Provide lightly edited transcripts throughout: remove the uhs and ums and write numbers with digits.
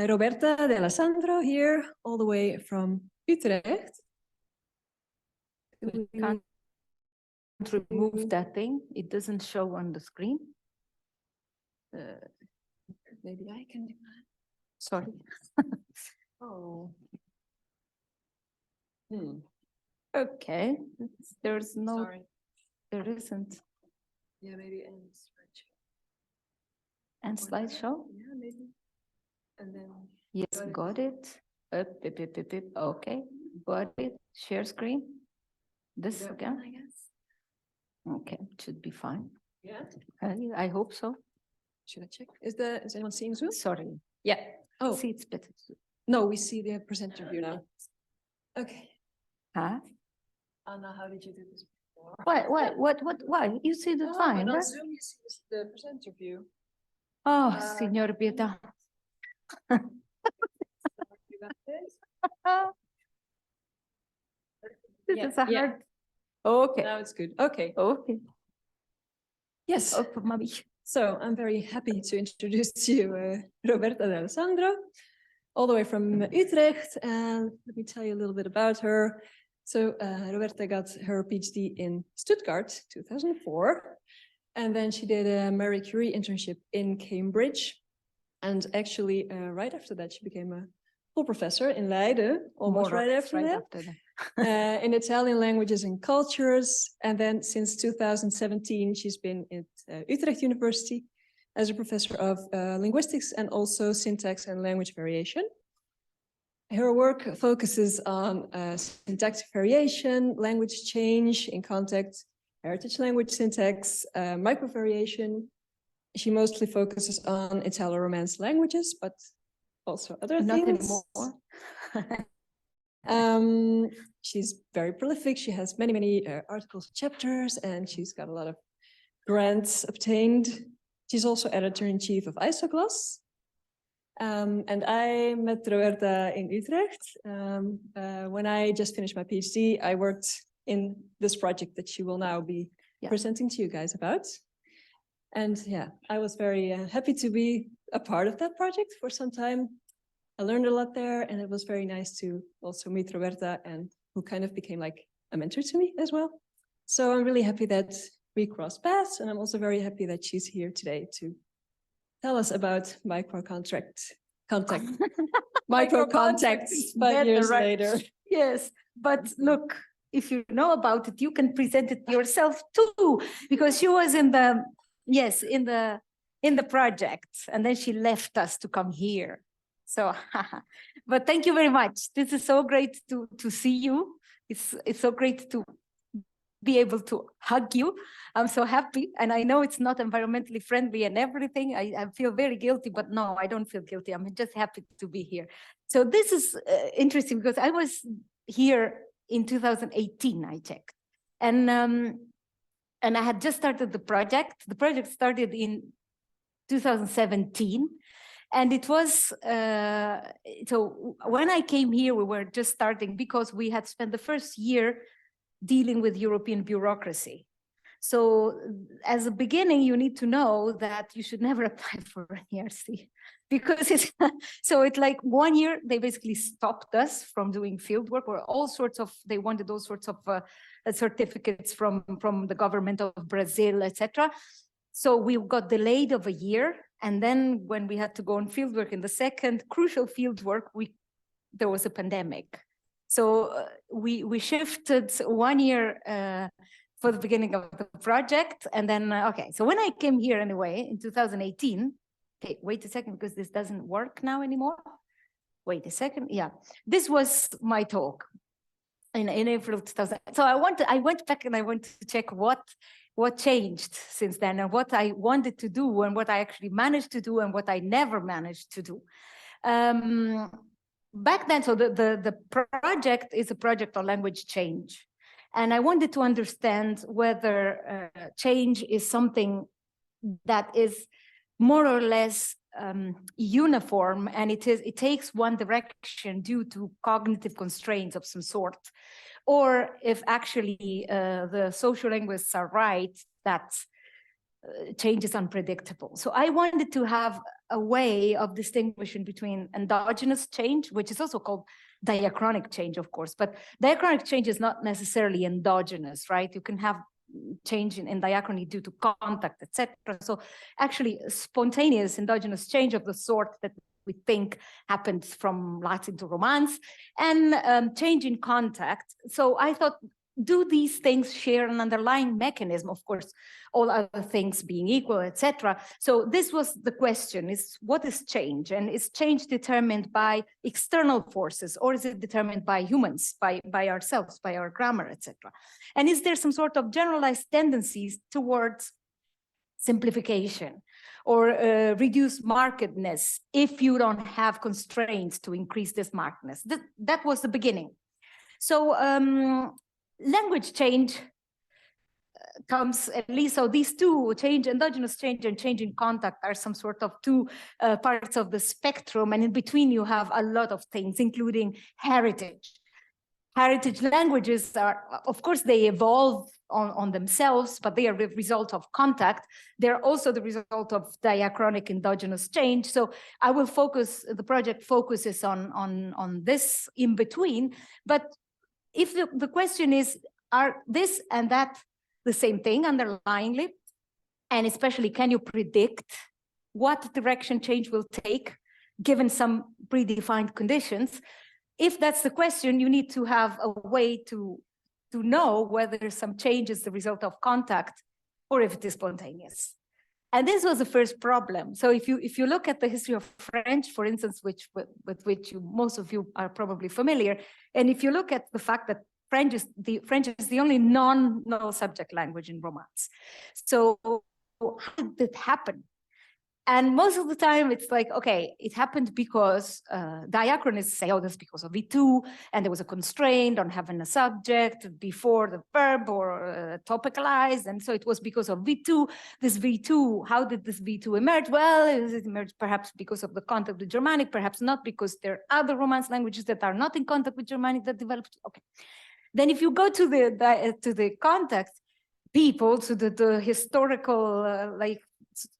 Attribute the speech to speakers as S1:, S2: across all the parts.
S1: Roberta D'Alessandro here, all the way from Utrecht.
S2: We can't remove that thing. It doesn't show on the screen.
S1: Maybe I can do that.
S2: Sorry.
S1: Oh.
S2: Okay. There's no.
S1: Sorry.
S2: There isn't.
S1: Yeah, maybe end slideshow.
S2: And slideshow?
S1: Yeah, maybe. And then.
S2: Yes, got it. Okay, got it. Share screen. This again?
S1: I guess.
S2: Okay, should be fine.
S1: Yeah.
S2: I hope so.
S1: Should I check? Is anyone seeing Zoom?
S2: Sorry.
S1: Yeah. Oh.
S2: See, it's better.
S1: No, we see the presenter view now. Okay.
S2: Huh?
S1: Anna, how did you do this before?
S2: Why? You see the fine,
S1: on
S2: right?
S1: Zoom, you see the presenter view.
S2: Oh, Signor Pietà. This is a hard. Okay.
S1: Now it's good. Okay.
S2: Okay.
S1: Yes.
S2: Oh, mommy.
S1: So I'm very happy to introduce to you Roberta D'Alessandro, all the way from Utrecht. And let me tell you a little bit about her. So Roberta got her PhD in Stuttgart, 2004. And then she did a Marie Curie internship in Cambridge. And actually, right after that, she became a full professor in Leiden, almost right after that. In Italian languages and cultures. And then since 2017, she's been at Utrecht University as a professor of linguistics and also syntax and language variation. Her work focuses on syntactic variation, language change in context, heritage language syntax, microvariation. She mostly focuses on Italo-Romance languages, but also other things.
S2: Not anymore.
S1: She's very prolific. She has many articles, chapters, and she's got a lot of grants obtained. She's also editor-in-chief of Isogloss. And I met Roberta in Utrecht. When I just finished my PhD, I worked in this project that she will now be presenting to you guys about. And yeah, I was very happy to be a part of that project for some time. I learned a lot there, and it was very nice to also meet Roberta, and who kind of became like a mentor to me as well. So I'm really happy that we crossed paths, and I'm also very happy that she's here today to tell us about Microcontact. Microcontact 5 years later.
S2: Yes, but look, if you know about it, you can present it yourself too, because she was in the in the project, and then she left us to come here. So, but thank you very much. This is so great to see you. It's so great to be able to hug you. I'm so happy, and I know it's not environmentally friendly and everything. I feel very guilty, but no, I don't feel guilty. I'm just happy to be here. So this is interesting because I was here in 2018. I checked, and I had just started the project. The project started in 2017. And it was, so when I came here, we were just starting because we had spent the first year dealing with European bureaucracy. So as a beginning, you need to know that you should never apply for an ERC because it's, so it's like 1 year, they basically stopped us from doing field work or all sorts of, they wanted all sorts of certificates from the government of Brazil, etc. So we got delayed of a year. And then when we had to go on fieldwork in the second crucial fieldwork, there was a pandemic. So we shifted 1 year for the beginning of the project. And then, okay, so when I came here anyway, in 2018, okay, wait a second, because this doesn't work now anymore. Wait a second, yeah. This was my talk in April 2000. So I went back and I went to check what changed since then and what I wanted to do and what I actually managed to do and what I never managed to do. Back then, so the project is a project on language change. And I wanted to understand whether change is something that is more or less uniform, and it takes one direction due to cognitive constraints of some sort, or if actually the social linguists are right that change is unpredictable. So I wanted to have a way of distinguishing between endogenous change, which is also called diachronic change, of course, but diachronic change is not necessarily endogenous, right? You can have change in diachrony due to contact, etc. So actually spontaneous endogenous change of the sort that we think happened from Latin to Romance, and change in contact. So I thought, do these things share an underlying mechanism? Of course, all other things being equal, etc. So this was the question: is what is change, and is change determined by external forces, or is it determined by humans, by ourselves, by our grammar, etc.? And is there some sort of generalized tendencies towards simplification or reduce markedness if you don't have constraints to increase this markedness? That was the beginning. So language change comes, at least, so these two, change, endogenous change and change in contact, are some sort of two parts of the spectrum, and in between you have a lot of things, including heritage. Heritage languages are, of course, they evolve on themselves, but they are the result of contact. They're also the result of diachronic endogenous change. So I will focus, the project focuses on this in between. But if the question is, are this and that the same thing underlyingly? And especially, can you predict what direction change will take given some predefined conditions? If that's the question, you need to have a way to know whether some change is the result of contact or if it is spontaneous. And this was the first problem. So if you look at the history of French, for instance, with which most of you are probably familiar, and if you look at the fact that French is the only non-null subject language in Romance. So how did it happen? And most of the time it's like, okay, it happened because diachronists say, oh, that's because of V2, and there was a constraint on having a subject before the verb or topicalized, and so it was because of V2. This V2, how did this V2 emerge? Well, it emerged perhaps because of the contact with Germanic, perhaps not, because there are other Romance languages that are not in contact with Germanic that developed. Okay. Then if you go to the context, people, to the historical,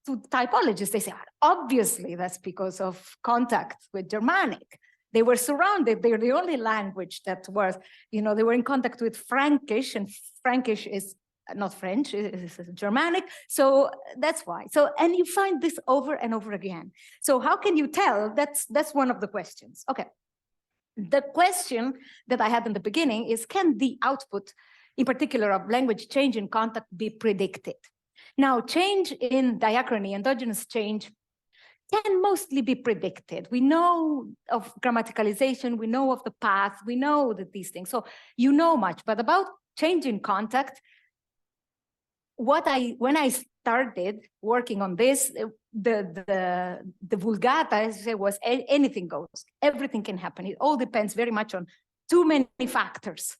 S2: to typologists, they say, obviously that's because of contact with Germanic. They were surrounded, they're the only language that was, they were in contact with Frankish, and Frankish is not French, it's Germanic. So that's why. So, and you find this over and over again. So how can you tell? That's one of the questions. Okay. The question that I had in the beginning is, can the output, in particular of language change in contact, be predicted? Now, change in diachrony, endogenous change, can mostly be predicted. We know of grammaticalization, we know of the path, we know that these things, so you know much. But about change in contact, when I started working on this, the vulgata, as I say, was anything goes, everything can happen. It all depends very much on too many factors.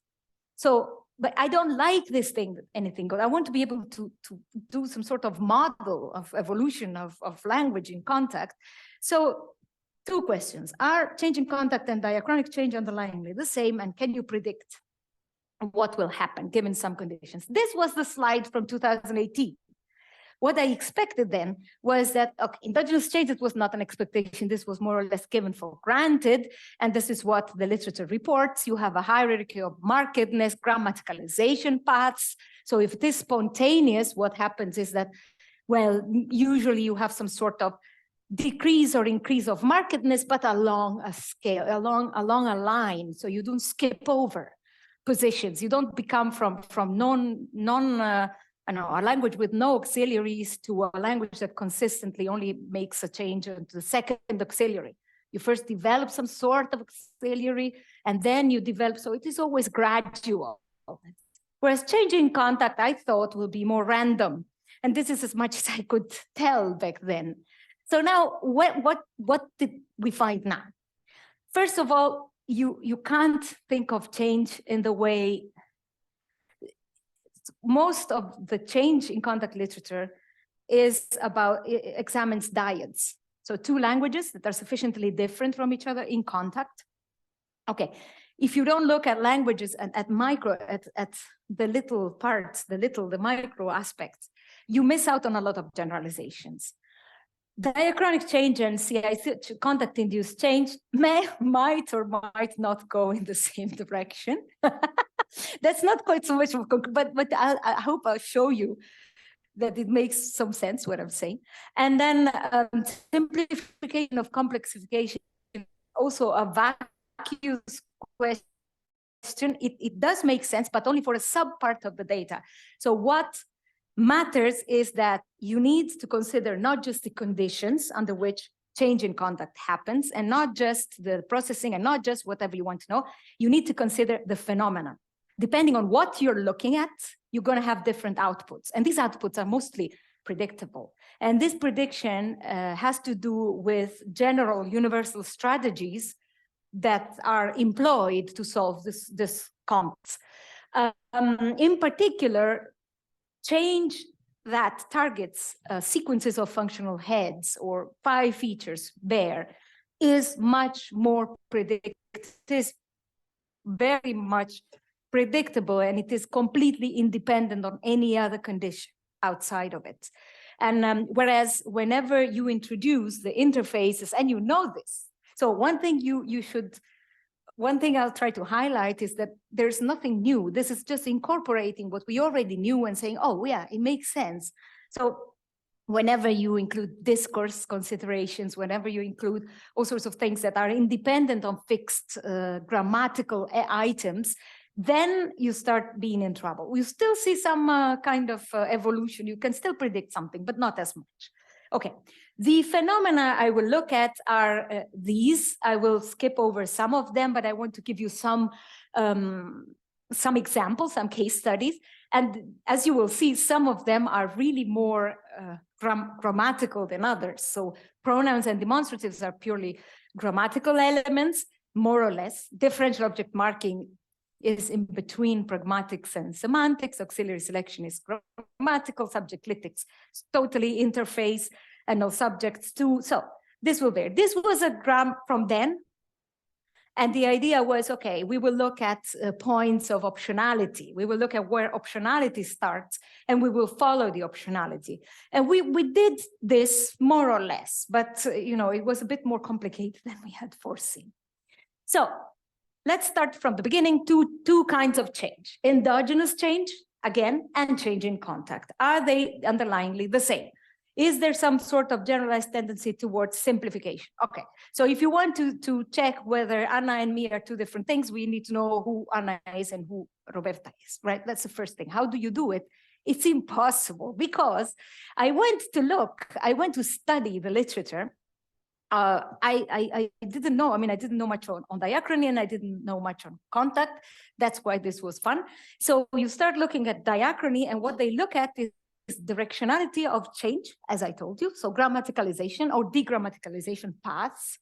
S2: So, but I don't like this thing that anything goes. I want to be able to do some sort of model of evolution of language in contact. So two questions: are change in contact and diachronic change underlyingly the same, and can you predict what will happen given some conditions? This was the slide from 2018. What I expected then was that, okay, endogenous change, it was not an expectation. This was more or less given for granted. And this is what the literature reports. You have a hierarchy of markedness, grammaticalization paths. So if it is spontaneous, what happens is that, well, usually you have some sort of decrease or increase of markedness, but along a scale, along a line. So you don't skip over positions. You don't become from a language with no auxiliaries to a language that consistently only makes a change into the second auxiliary. You first develop some sort of auxiliary, and then you develop, so it is always gradual. Whereas changing contact, I thought, will be more random. And this is as much as I could tell back then. So now, what did we find now? First of all, you can't think of change in the way most of the change in contact literature examines dyads. So two languages that are sufficiently different from each other in contact. Okay, if you don't look at languages at the little parts, the micro aspects, you miss out on a lot of generalizations. Diachronic change and CI contact-induced change might or might not go in the same direction. That's not quite so much of a, but I hope I'll show you that it makes some sense what I'm saying. And then simplification of complexification, also a vacuous question. It does make sense, but only for a sub-part of the data. So what matters is that you need to consider not just the conditions under which change in contact happens, and not just the processing, and not just whatever you want to know. You need to consider the phenomena. Depending on what you're looking at, you're going to have different outputs. And these outputs are mostly predictable. And this prediction has to do with general universal strategies that are employed to solve this complex. In particular, change that targets sequences of functional heads or pi features there is much more predictable. It is very much predictable, and it is completely independent on any other condition outside of it. And whereas whenever you introduce the interfaces, and you know this, so one thing one thing I'll try to highlight is that there's nothing new. This is just incorporating what we already knew and saying, oh yeah, it makes sense. So whenever you include discourse considerations, whenever you include all sorts of things that are independent on fixed grammatical items, then you start being in trouble. You still see some kind of evolution. You can still predict something, but not as much. Okay, the phenomena I will look at are these. I will skip over some of them, but I want to give you some examples, some case studies. And as you will see, some of them are really more grammatical than others. So pronouns and demonstratives are purely grammatical elements, more or less. Differential object marking is in between pragmatics and semantics. Auxiliary selection is grammatical. Subject clitics totally interface, and no subjects too. So this will vary. This was a gram from then. And the idea was, okay, we will look at points of optionality. We will look at where optionality starts, and we will follow the optionality. And we did this more or less, but it was a bit more complicated than we had foreseen. So let's start from the beginning. Two kinds of change: endogenous change, again, and change in contact. Are they underlyingly the same? Is there some sort of generalized tendency towards simplification? Okay, so if you want to check whether Anna and me are two different things, we need to know who Anna is and who Roberta is, right? That's the first thing. How do you do it? It's impossible, because I went to study the literature. I didn't know, I didn't know much on diachrony, and I didn't know much on contact. That's why this was fun. So you start looking at diachrony, and what they look at is directionality of change, as I told you. So grammaticalization or degrammaticalization paths,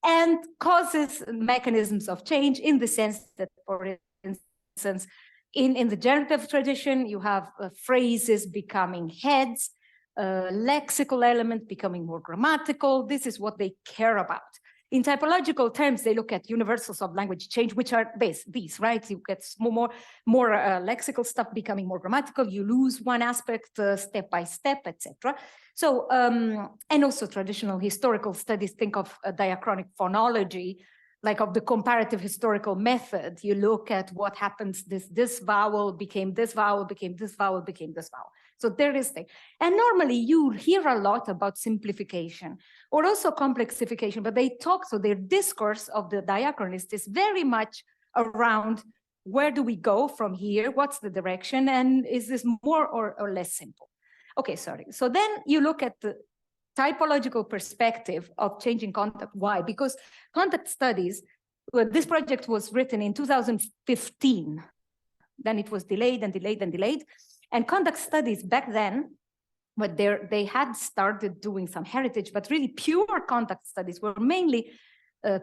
S2: and causes and mechanisms of change, in the sense that, for instance, in the generative tradition, you have phrases becoming heads, lexical element becoming more grammatical. This is what they care about. In typological terms, they look at universals of language change, which are these, right? You get more lexical stuff becoming more grammatical. You lose one aspect step by step, etc. So, and also traditional historical studies think of diachronic phonology, like of the comparative historical method. You look at what happens, this vowel became this vowel, became this vowel, became this vowel. So there is thing. And normally you hear a lot about simplification or also complexification, but they talk, so their discourse of the diachronists is very much around where do we go from here? What's the direction? And is this more or less simple? Okay, sorry. So then you look at the typological perspective of changing contact. Why? Because contact studies, well, this project was written in 2015. Then it was delayed and delayed and delayed. And contact studies back then, but they had started doing some heritage, but really pure contact studies were mainly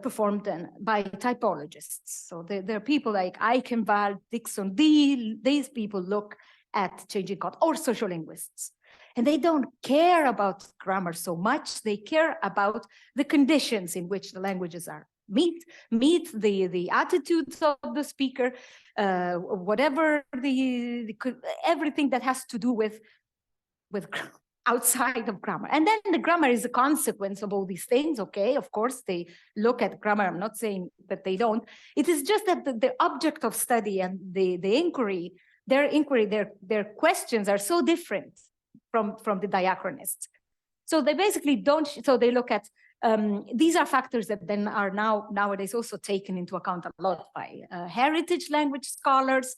S2: performed then by typologists. So there are people like Eichenwald, Dixon, these people look at changing contact, or sociolinguists. And they don't care about grammar so much. They care about the conditions in which the languages are meet the attitudes of the speaker, whatever everything that has to do with outside of grammar. And then the grammar is a consequence of all these things. Okay, of course, they look at grammar. I'm not saying that they don't. It is just that the object of study and the inquiry, their questions are so different from the diachronists. So they basically don't, so they look at, these are factors that then are nowadays also taken into account a lot by heritage language scholars,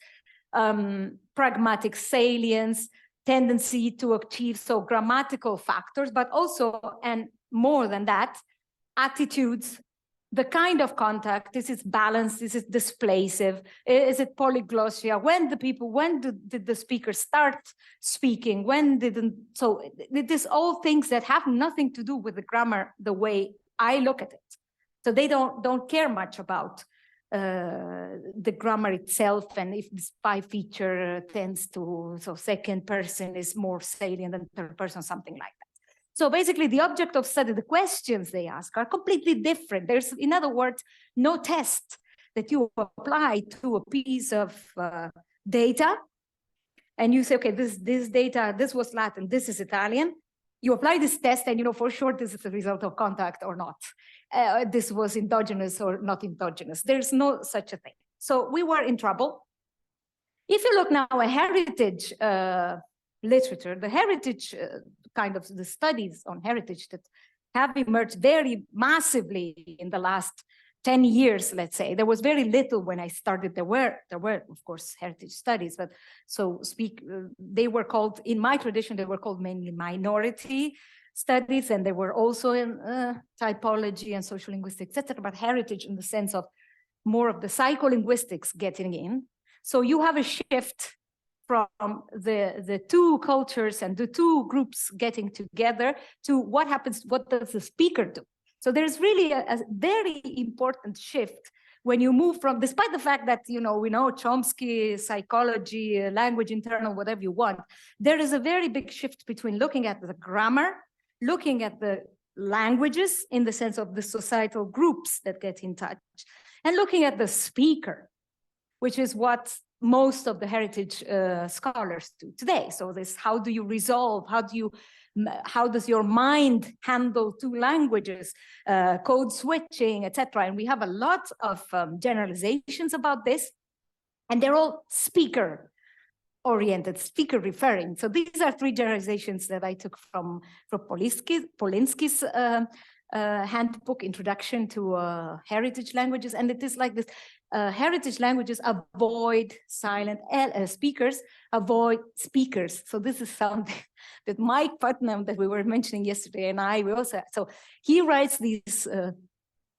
S2: pragmatic salience, tendency to achieve, so grammatical factors, but also, and more than that, attitudes, the kind of contact, this is balanced, this is displacive, is it polyglossia, when did the speaker start speaking, when didn't, so it is all things that have nothing to do with the grammar the way I look at it. So they don't care much about the grammar itself, and if this spy feature tends to, so second person is more salient than third person, something like that. So basically the object of study, the questions they ask are completely different. There's, in other words, no test that you apply to a piece of data and you say, okay, this data, this was Latin, this is Italian. You apply this test and you know for sure this is the result of contact or not. This was endogenous or not endogenous. There's no such a thing. So we were in trouble. If you look now at heritage literature, the heritage kind of the studies on heritage that have emerged very massively in the last 10 years, let's say. There was very little when I started. There were of course heritage studies, but so they were called, in my tradition, they were called mainly minority studies, and they were also in typology and social linguistics, etc. But heritage in the sense of more of the psycholinguistics getting in. So you have a shift from the two cultures and the two groups getting together to what happens, what does the speaker do? So there's really a very important shift when you move from, despite the fact that, you know, we know Chomsky, psychology, language internal, whatever you want, there is a very big shift between looking at the grammar, looking at the languages in the sense of the societal groups that get in touch, and looking at the speaker, which is what most of the heritage scholars do today. So this, how do you resolve, how does your mind handle two languages, code switching, etc. And we have a lot of generalizations about this, and they're all speaker oriented, speaker referring. So these are three generalizations that I took from Polinsky's handbook, Introduction to Heritage Languages. And it is like this, heritage languages avoid silent speakers, avoid speakers. So this is something that Mike Putnam, that we were mentioning yesterday, and we also, so he writes these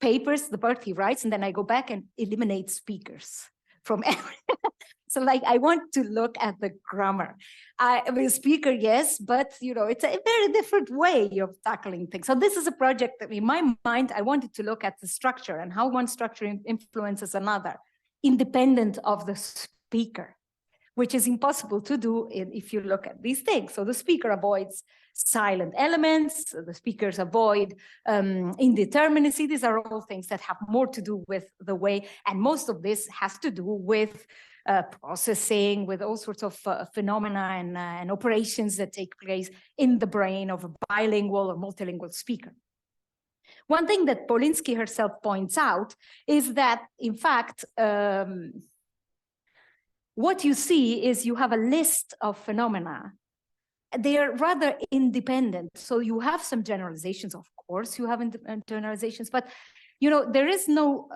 S2: papers, the part he writes, and then I go back and eliminate speakers from every. So like, I want to look at the grammar. I mean, speaker, yes, but you know, it's a very different way of tackling things. So this is a project that in my mind, I wanted to look at the structure and how one structure influences another, independent of the speaker, which is impossible to do if you look at these things. So the speaker avoids silent elements, the speakers avoid indeterminacy. These are all things that have more to do with the way, and most of this has to do with processing, with all sorts of phenomena and operations that take place in the brain of a bilingual or multilingual speaker. One thing that Polinsky herself points out is that, in fact, what you see is you have a list of phenomena. They are rather independent. So you have some generalizations, of course, you have generalizations, but you know, there is no,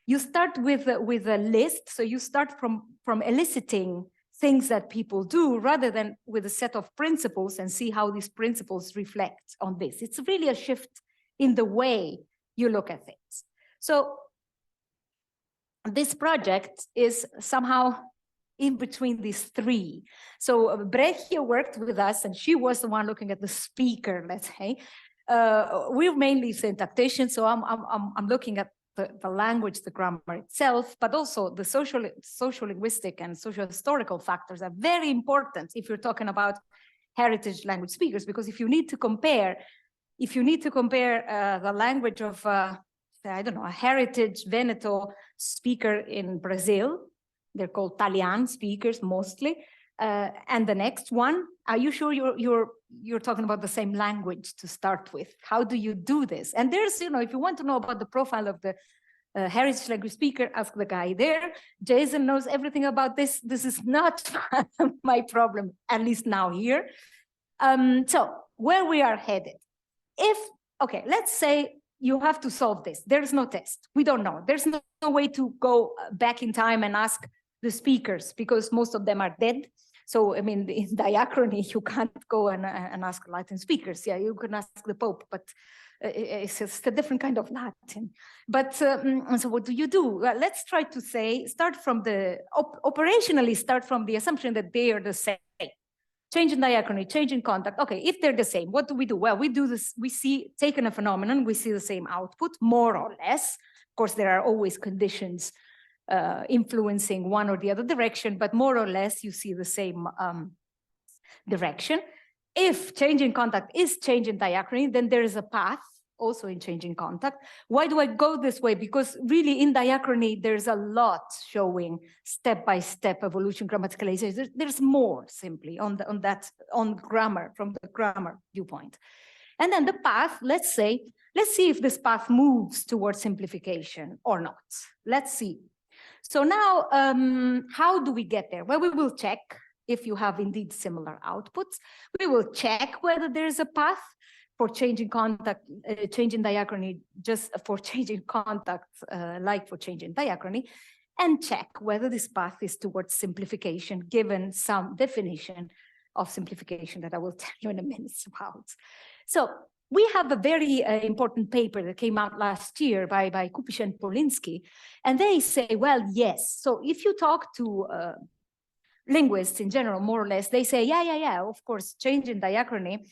S2: you start with a list. So you start from eliciting things that people do rather than with a set of principles and see how these principles reflect on this. It's really a shift in the way you look at things. So this project is somehow in between these three. So Brechje worked with us, and she was the one looking at the speaker, let's say. We're mainly syntacticians, so I'm looking at the language, the grammar itself, but also the social linguistic and social historical factors are very important if you're talking about heritage language speakers, because if you need to compare the language of I don't know, a heritage Veneto speaker in Brazil, they're called Talian speakers mostly, And the next one, are you sure you're talking about the same language to start with? How do you do this? And there's, if you want to know about the profile of the heritage language speaker, ask the guy there. Jason knows everything about this. This is not my problem, at least now here. So where we are headed. Okay, let's say you have to solve this. There's no test. We don't know. There's no way to go back in time and ask the speakers because most of them are dead. So, I mean, in diachrony, you can't go and ask Latin speakers. Yeah, you can ask the Pope, but it's just a different kind of Latin. But so what do you do? Well, let's try to say, operationally start from the assumption that they are the same. Change in diachrony, change in contact. Okay, if they're the same, what do we do? Well, we do this, we see, taken a phenomenon, we see the same output, more or less. Of course, there are always conditions influencing one or the other direction, but more or less you see the same direction. If change in contact is change in diachrony, then there is a path also in change in contact. Why do I go this way? Because really in diachrony, there's a lot showing step-by-step evolution grammaticalization. There's more simply on grammar, from the grammar viewpoint. And then the path, let's see if this path moves towards simplification or not. Let's see. So now, how do we get there? Well, we will check if you have indeed similar outputs. We will check whether there's a path for change in contact, change in diachrony, just for change in contact, like for change in diachrony, and check whether this path is towards simplification, given some definition of simplification that I will tell you in a minute about. So we have a very important paper that came out last year by Kupisch and Polinsky, and they say, well, yes. So if you talk to linguists in general, more or less, they say, yeah, of course, change in diachrony.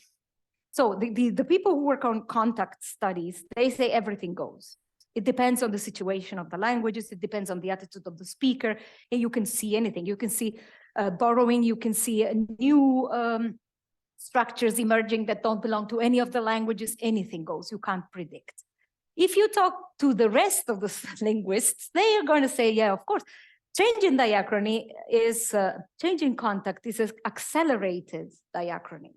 S2: So the people who work on contact studies, they say everything goes. It depends on the situation of the languages. It depends on the attitude of the speaker. And you can see anything. You can see borrowing. You can see new structures emerging that don't belong to any of the languages. Anything goes. You can't predict. If you talk to the rest of the linguists, they are going to say, yeah, of course. Change in diachrony is, change in contact is an accelerated diachrony.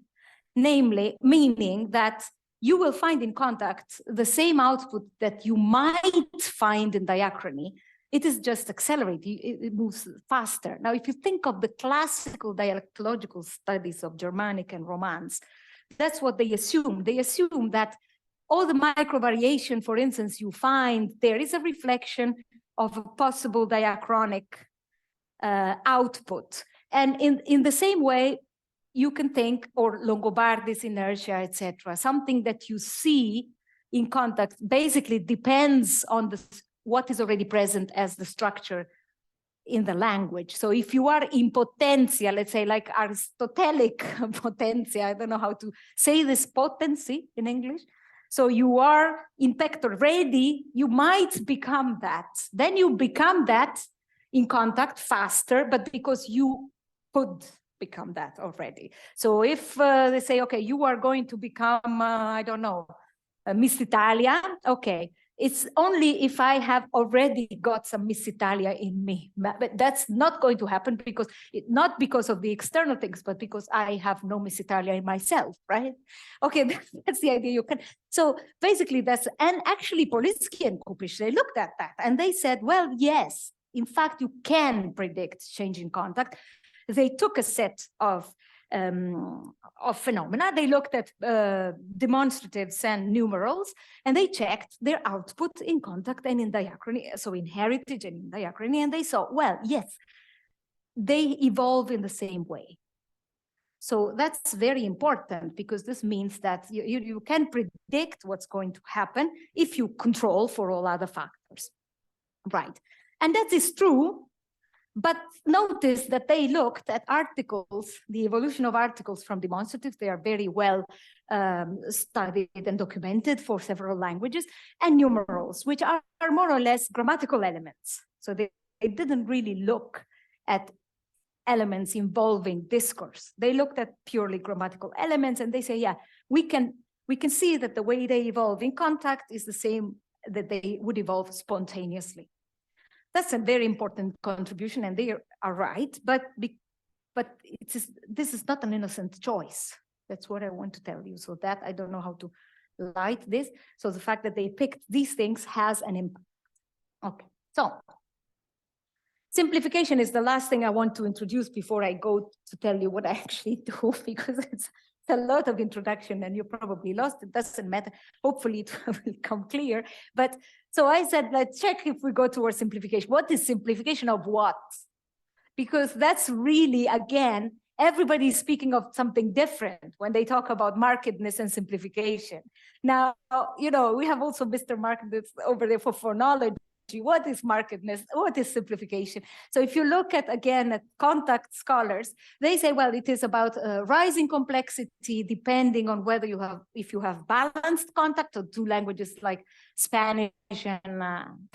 S2: Namely, meaning that you will find in contact the same output that you might find in diachrony. It is just accelerated, it moves faster. Now, if you think of the classical dialectological studies of Germanic and Romance, that's what they assume. They assume that all the micro variation, for instance, you find there is a reflection of a possible diachronic output. And in the same way, you can think, or Longobardi's inertia, etc. Something that you see in contact basically depends on what is already present as the structure in the language. So if you are in potentia, let's say like Aristotelic potentia, I don't know how to say this, potency in English. So you are in pector ready, you might become that. Then you become that in contact faster, but because you could become that already. So if they say, okay, you are going to become, I don't know, Miss Italia, okay. It's only if I have already got some Miss Italia in me. But that's not going to happen because, not because of the external things, but because I have no Miss Italia in myself, right? Okay, that's the idea you can. So basically that's, and actually Polinsky and Kupisch, they looked at that and they said, well, yes, in fact, you can predict change in contact. They took a set of phenomena. They looked at demonstratives and numerals, and they checked their output in contact and in diachrony, so in heritage and in diachrony, and they saw, well, yes, they evolve in the same way. So that's very important because this means that you can predict what's going to happen if you control for all other factors, right? And that is true. But notice that they looked at articles, the evolution of articles from demonstratives. They are very well studied and documented for several languages, and numerals, which are more or less grammatical elements. So they didn't really look at elements involving discourse. They looked at purely grammatical elements, and they say, yeah, we can see that the way they evolve in contact is the same that they would evolve spontaneously. That's a very important contribution, and they are right. But but this is not an innocent choice. That's what I want to tell you. So that I don't know how to light this. So the fact that they picked these things has an impact. Okay, so simplification is the last thing I want to introduce before I go to tell you what I actually do, because it's a lot of introduction and you're probably lost. It doesn't matter. Hopefully it will become clear. But so I said, let's check if we go towards simplification. What is simplification of what? Because that's really, again, everybody's speaking of something different when they talk about markedness and simplification. Now, you know, we have also Mr. Markedness over there for knowledge. What is markedness? What is simplification? So if you look at, again, at contact scholars, they say, well, it is about rising complexity depending on whether you have, if you have balanced contact or two languages like Spanish and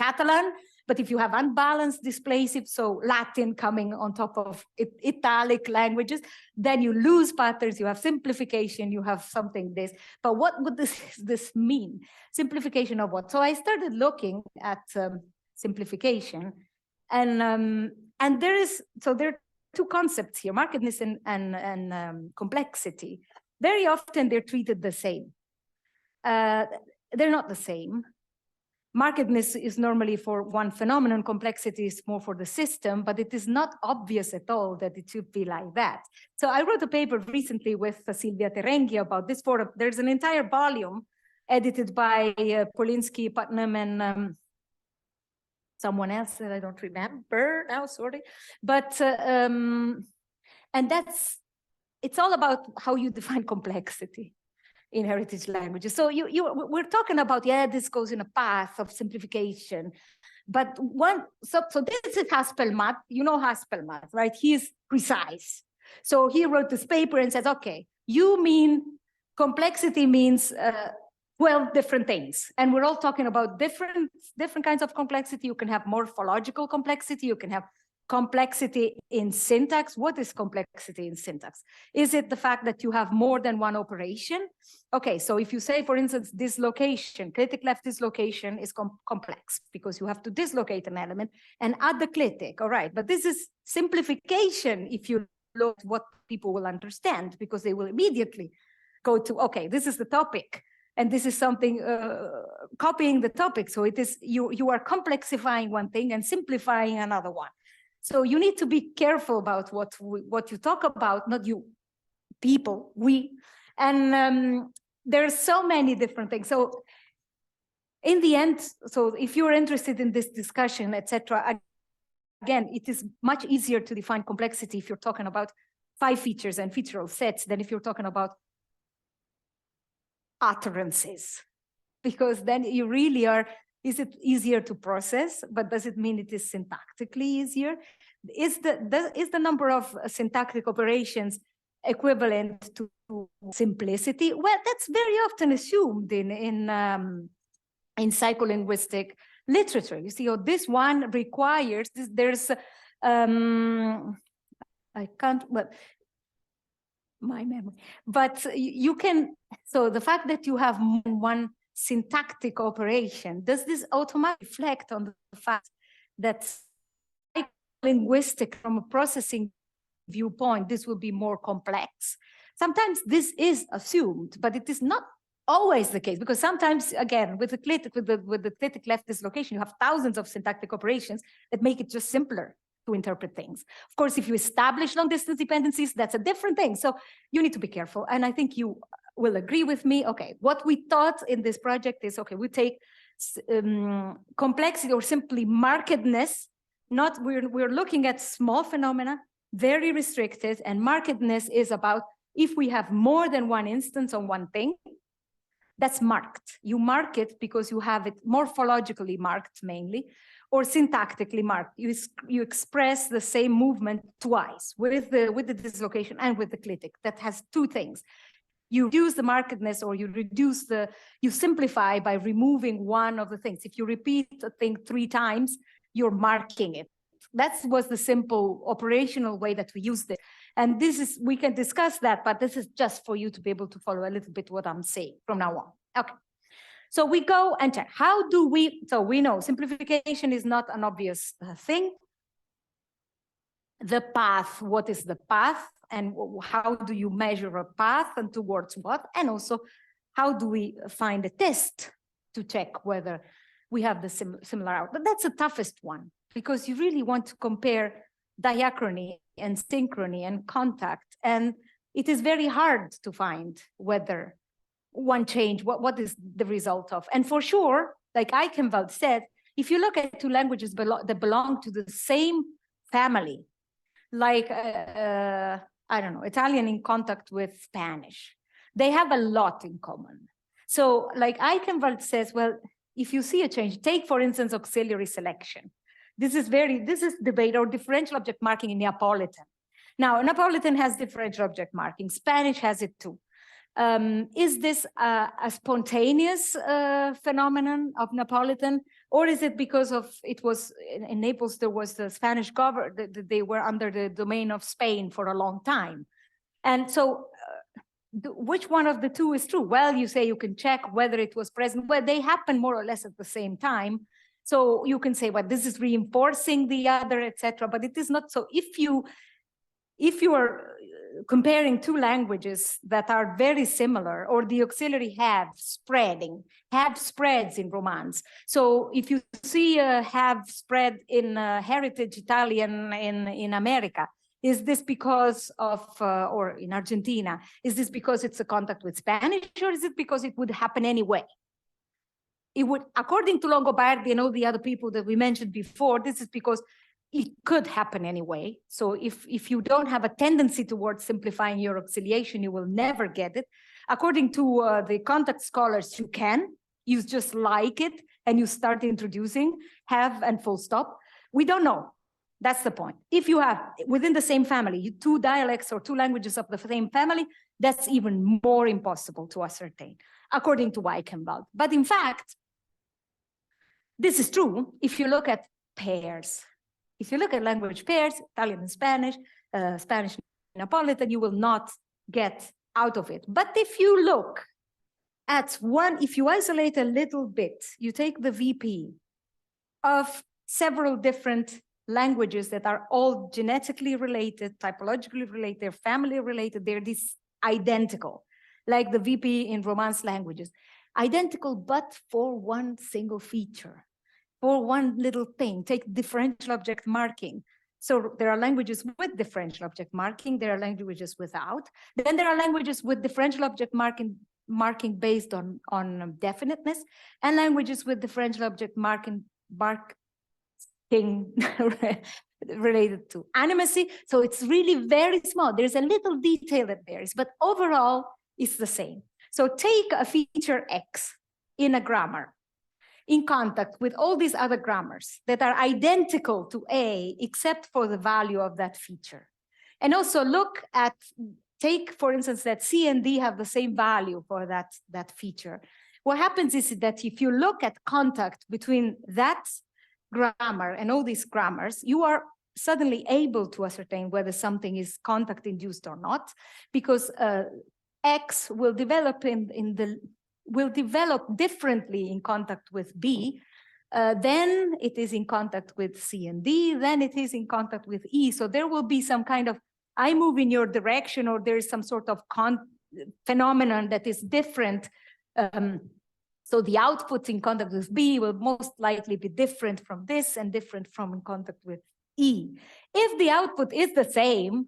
S2: Catalan. But if you have unbalanced displacive, so Latin coming on top of Italic languages, then you lose patterns, you have simplification, you have something this. But what would this mean? Simplification of what? So I started looking at simplification, and there are two concepts here, markedness and complexity. Very often they're treated the same. They're not the same. Markedness is normally for one phenomenon, complexity is more for the system, but it is not obvious at all that it should be like that. So I wrote a paper recently with Silvia Terenghi about this. There's an entire volume edited by Polinsky, Putnam, and someone else that I don't remember now, sorry. But, and it's all about how you define complexity in heritage languages. So we're talking about, yeah, this goes in a path of simplification. But so this is Haspelmath, you know Haspelmath, right? He's precise. So he wrote this paper and says, okay, you mean complexity means 12 different things. And we're all talking about different kinds of complexity. You can have morphological complexity, you can have complexity in syntax. What is complexity in syntax? Is it the fact that you have more than one operation? Okay, so if you say, for instance, dislocation, clitic left dislocation is complex because you have to dislocate an element and add the clitic, all right. But this is simplification if you look at what people will understand, because they will immediately go to, okay, this is the topic. And this is something copying the topic. So it is, you are complexifying one thing and simplifying another one. So you need to be careful about what you talk about, not you, people, we. And there's so many different things. So in the end, so if you're interested in this discussion, etc., again, it is much easier to define complexity if you're talking about 5 features and featural sets than if you're talking about utterances, because then you really are, is it easier to process, but does it mean it is syntactically easier? Is the number of syntactic operations equivalent to simplicity? Well, that's very often assumed in psycholinguistic literature. You see, oh, this one requires this, there's I can't, well, my memory, but you can, so the fact that you have more than one syntactic operation, does this automatically reflect on the fact that linguistic, from a processing viewpoint, this will be more complex? Sometimes this is assumed, but it is not always the case, because sometimes, again, with the clitic, with the clitic left dislocation, you have thousands of syntactic operations that make it just simpler to interpret things. Of course, if you establish long distance dependencies, that's a different thing. So you need to be careful. And I think you will agree with me. Okay, what we thought in this project is, okay, we take complexity or simply markedness, not, we're looking at small phenomena, very restricted, and markedness is about if we have more than one instance on one thing, that's marked. You mark it because you have it morphologically marked mainly, or syntactically marked. You express the same movement twice with the dislocation and with the clitic. That has 2 things. You reduce the markedness, or you simplify by removing one of the things. If you repeat a thing 3 times, you're marking it. That was the simple operational way that we used it. And this is, we can discuss that, but this is just for you to be able to follow a little bit what I'm saying from now on. Okay. So we go and check. How do we, so we know simplification is not an obvious thing. the path, what is the path, and how do you measure a path and towards what, and also how do we find a test to check whether we have the similar output. That's the toughest one, because you really want to compare diachrony and synchrony and contact, and it is very hard to find whether one change, what is the result of. And for sure, like Eichenwald said, if you look at two languages that belong to the same family, like, I don't know, Italian in contact with Spanish, they have a lot in common. So like Eichenwald says, well, if you see a change, take, for instance, auxiliary selection. This is debate, or differential object marking in Neapolitan. Now, Neapolitan has differential object marking. Spanish has it too. Is this a spontaneous phenomenon of Neapolitan, or is it because of in Naples there was the Spanish government, they were under the domain of Spain for a long time, and so which one of the two is true? Well, you say you can check whether it was present, well, they happen more or less at the same time, so you can say, well, this is reinforcing the other, etc. But it is not so. If you are comparing two languages that are very similar, or the auxiliary have spreads in Romance. So if you see a have spread in heritage Italian in America, is this because of, or in Argentina, is this because it's a contact with Spanish, or is it because it would happen anyway? It would, according to Longobardi and all the other people that we mentioned before, this is because it could happen anyway. So if you don't have a tendency towards simplifying your auxiliation, you will never get it. According to the contact scholars, you just like it, and you start introducing have and full stop. We don't know. That's the point. If you have within the same family, two dialects or two languages of the same family, that's even more impossible to ascertain, according to Eichenwald. But in fact, this is true if you look at pairs. If you look at language pairs, Italian and Spanish, Spanish and Neapolitan, you will not get out of it. But if you look at if you isolate a little bit, you take the VP of several different languages that are all genetically related, typologically related, family related, they're identical, like the VP in Romance languages, identical, but for one single feature. For one little thing, take differential object marking. So there are languages with differential object marking, there are languages without. Then there are languages with differential object marking based on definiteness, and languages with differential object marking related to animacy. So it's really very small. There's a little detail that varies, but overall it's the same. So take a feature X in a grammar, in contact with all these other grammars that are identical to A, except for the value of that feature. And also look at, take, for instance, that C and D have the same value for that feature. What happens is that if you look at contact between that grammar and all these grammars, you are suddenly able to ascertain whether something is contact induced or not, because X will develop will develop differently in contact with B, then it is in contact with C and D, then it is in contact with E. So there will be some kind of, I move in your direction, or there is some sort of phenomenon that is different. So the output in contact with B will most likely be different from this and different from in contact with E. If the output is the same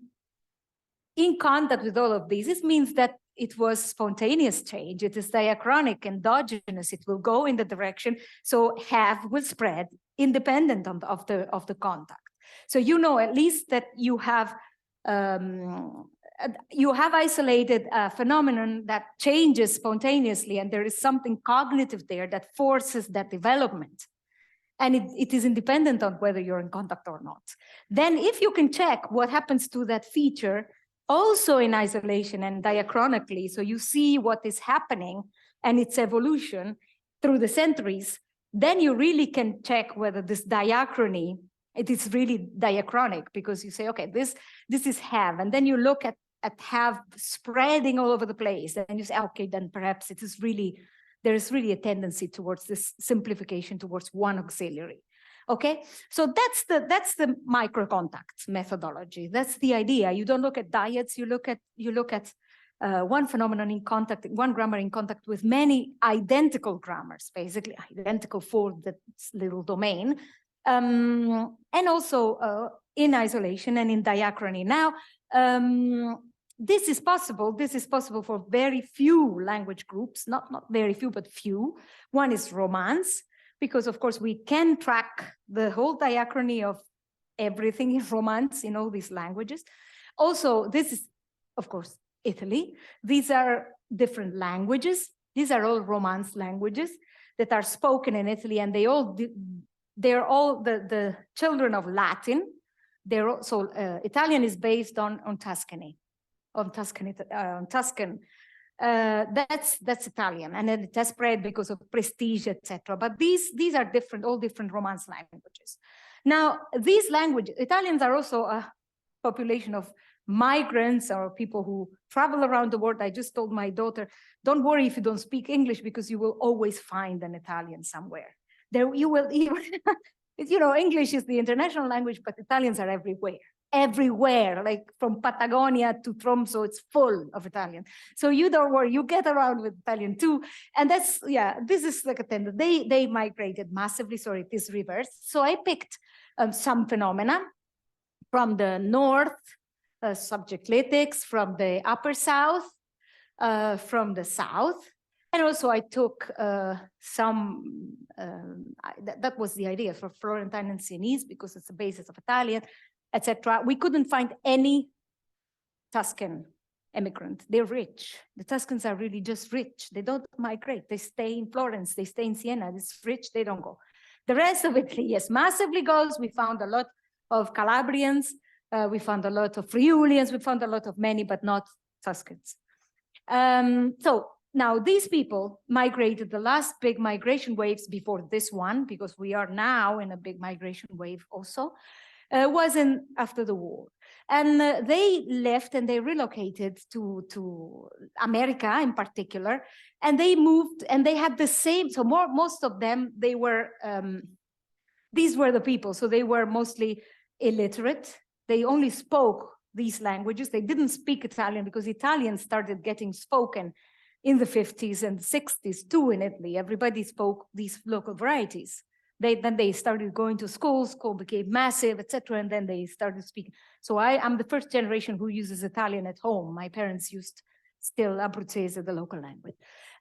S2: in contact with all of these, this means that it was spontaneous change. It is diachronic, endogenous. It will go in the direction. So have will spread independent of the contact. So you know at least that you have isolated a phenomenon that changes spontaneously, and there is something cognitive there that forces that development. And it is independent on whether you're in contact or not. Then if you can check what happens to that feature, also in isolation and diachronically, so you see what is happening and its evolution through the centuries, then you really can check whether this diachrony, it is really diachronic, because you say, okay, this is have, and then you look at have spreading all over the place, and you say, okay, then perhaps there is really a tendency towards this simplification towards one auxiliary. Okay, so that's the microcontact methodology. That's the idea. You don't look at dyads. You look at one phenomenon in contact, one grammar in contact with many identical grammars, basically identical for the little domain, and also in isolation and in diachrony. Now, this is possible. This is possible for very few language groups, not very few, but few. One is Romance, because of course we can track the whole diachrony of everything in Romance in all these languages. Also, this is, of course, Italy. These are different languages. These are all Romance languages that are spoken in Italy, and they're all the children of Latin. They're also Italian is based on Tuscany, on Tuscan. That's Italian, and then it has spread because of prestige, etc. But these are different, all different Romance languages. Now, these languages, Italians are also a population of migrants or people who travel around the world. I just told my daughter, don't worry if you don't speak English, because you will always find an Italian somewhere. There you will even, you know, English is the international language, but Italians are everywhere, like from Patagonia to Tromsø, it's full of Italian. So you don't worry, you get around with Italian too. And that's, yeah, this is like a trend. They migrated massively, so it is reversed. So I picked some phenomena from the north, subject clitics, from the upper south, from the south. And also I took some, that was the idea for Florentine and Sienese, because it's the basis of Italian, etc. We couldn't find any Tuscan immigrant. They're rich. The Tuscans are really just rich. They don't migrate. They stay in Florence. They stay in Siena. It's rich. They don't go. The rest of Italy, yes, massively goes. We found a lot of Calabrians. We found a lot of Friulians. We found a lot of many, but not Tuscans. So now these people migrated, the last big migration waves before this one, because we are now in a big migration wave also, wasn't after the war. And they left and they relocated to America in particular, and they moved and they had the same, so most of them, they were, these were the people, so they were mostly illiterate. They only spoke these languages. They didn't speak Italian because Italian started getting spoken in the 50s and 60s too in Italy. Everybody spoke these local varieties. Then they started going to school became massive, etc. And then they started speaking. So I'm the first generation who uses Italian at home. My parents used still Abruzzese, the local language.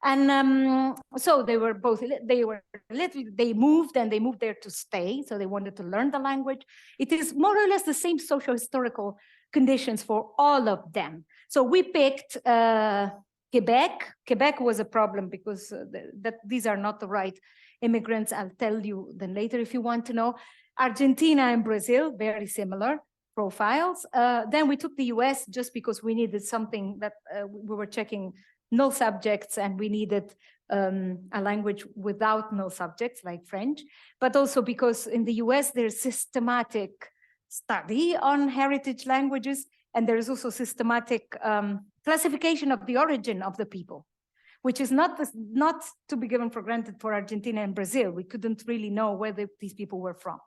S2: And so they were both, they moved and they moved there to stay. So they wanted to learn the language. It is more or less the same socio-historical conditions for all of them. So we picked Quebec. Quebec was a problem because these are not the right immigrants. I'll tell you then later if you want to know. Argentina and Brazil, very similar profiles. Then we took the US just because we needed something that we were checking null subjects, and we needed a language without null subjects like French, but also because in the US there's systematic study on heritage languages, and there is also systematic classification of the origin of the people, which is not to be given for granted for Argentina and Brazil. We couldn't really know where these people were from.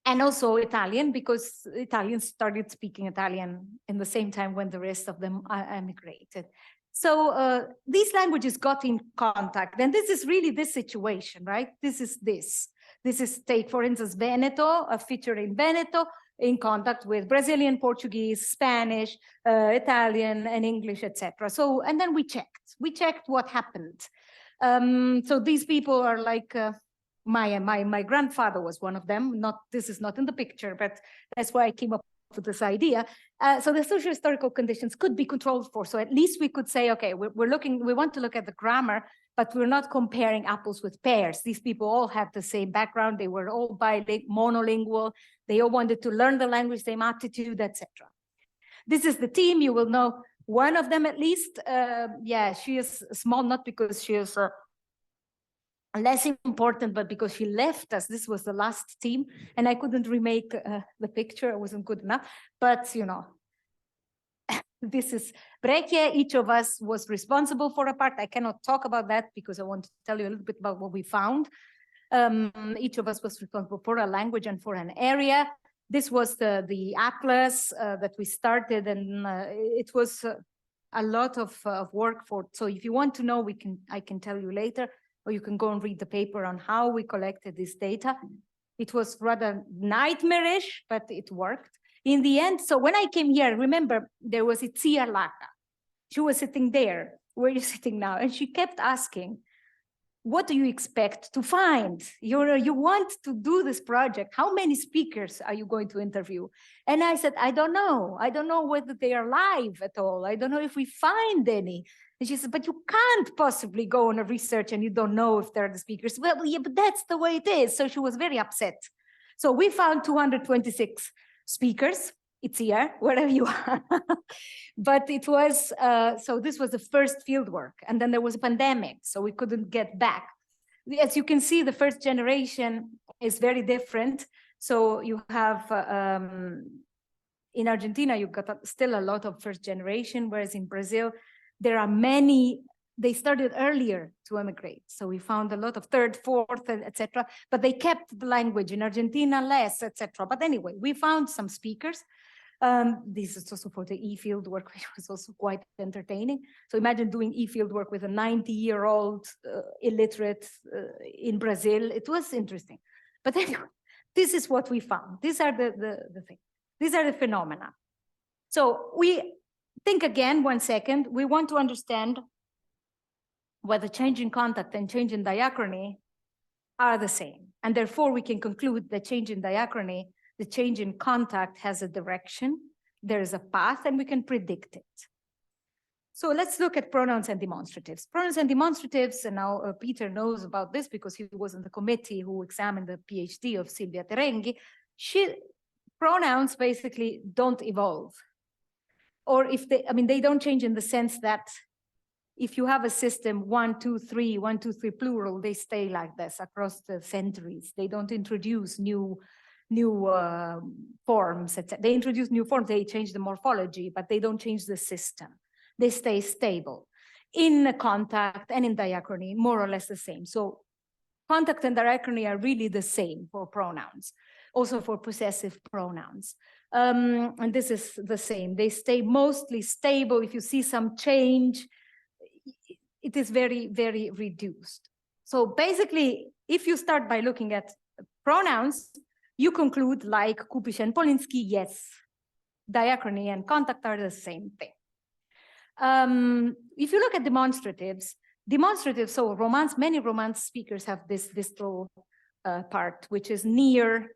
S2: And also Italian, because Italians started speaking Italian in the same time when the rest of them emigrated. So these languages got in contact, and this is really this situation, right? This is take, for instance, Veneto, a feature in Veneto, in contact with Brazilian, Portuguese, Spanish, Italian, and English, etc. So, and then we checked what happened. So these people are like, my grandfather was one of them. This is not in the picture, but that's why I came up with this idea. So the socio-historical conditions could be controlled for. So at least we could say, okay, we want to look at the grammar, but we're not comparing apples with pears. These people all have the same background. They were all monolingual. They all wanted to learn the language, same attitude, etc. This is the team. You will know one of them at least. Yeah, she is small, not because she is less important, but because she left us. This was the last team, and I couldn't remake the picture. It wasn't good enough, but you know, this is Breccia. Each of us was responsible for a part. I cannot talk about that because I want to tell you a little bit about what we found. Each of us was responsible for a language and for an area. This was the atlas that we started, and it was a lot of work for. So if you want to know, I can tell you later, or you can go and read the paper on how we collected this data. It was rather nightmarish, but it worked in the end. So when I came here, remember there was Itzia Laka. She was sitting there where you're sitting now, and she kept asking, what do you expect to find? You want to do this project. How many speakers are you going to interview? And I said, I don't know. I don't know whether they are live at all. I don't know if we find any. And she said, but you can't possibly go on a research and you don't know if they're the speakers. Well, yeah, but that's the way it is. So she was very upset. So we found 226 speakers. It's here, wherever you are. But it was, so this was the first field work. And then there was a pandemic, so we couldn't get back. As you can see, the first generation is very different. So you have, in Argentina, you've got still a lot of first generation, whereas in Brazil, there are many, they started earlier to emigrate. So we found a lot of third, fourth, etc. But they kept the language. In Argentina, less, etc. But anyway, we found some speakers. This is also for the e-field work, which was also quite entertaining. So imagine doing e-field work with a 90-year-old illiterate in Brazil. It was interesting. But anyway, this is what we found. These are the things. These are the phenomena. So we think again, 1 second. We want to understand whether change in contact and change in diachrony are the same. And therefore, we can conclude that change in diachrony, the change in contact has a direction, there is a path, and we can predict it. So let's look at pronouns and demonstratives. Pronouns and demonstratives, and now Peter knows about this because he was in the committee who examined the PhD of Silvia Terenghi. Pronouns basically don't evolve. Or if they, I mean, they don't change in the sense that if you have a system 1, 2, 3, 1, 2, 3 plural, they stay like this across the centuries. They don't introduce new forms, etc. They introduce new forms, they change the morphology, but they don't change the system. They stay stable. In contact and in diachrony, more or less the same. So contact and diachrony are really the same for pronouns, also for possessive pronouns. And this is the same. They stay mostly stable. If you see some change, it is very, very reduced. So basically, if you start by looking at pronouns, you conclude like Kupisch and Polinsky, yes, diachrony and contact are the same thing. If you look at demonstratives, so Romance, many Romance speakers have this little part, which is near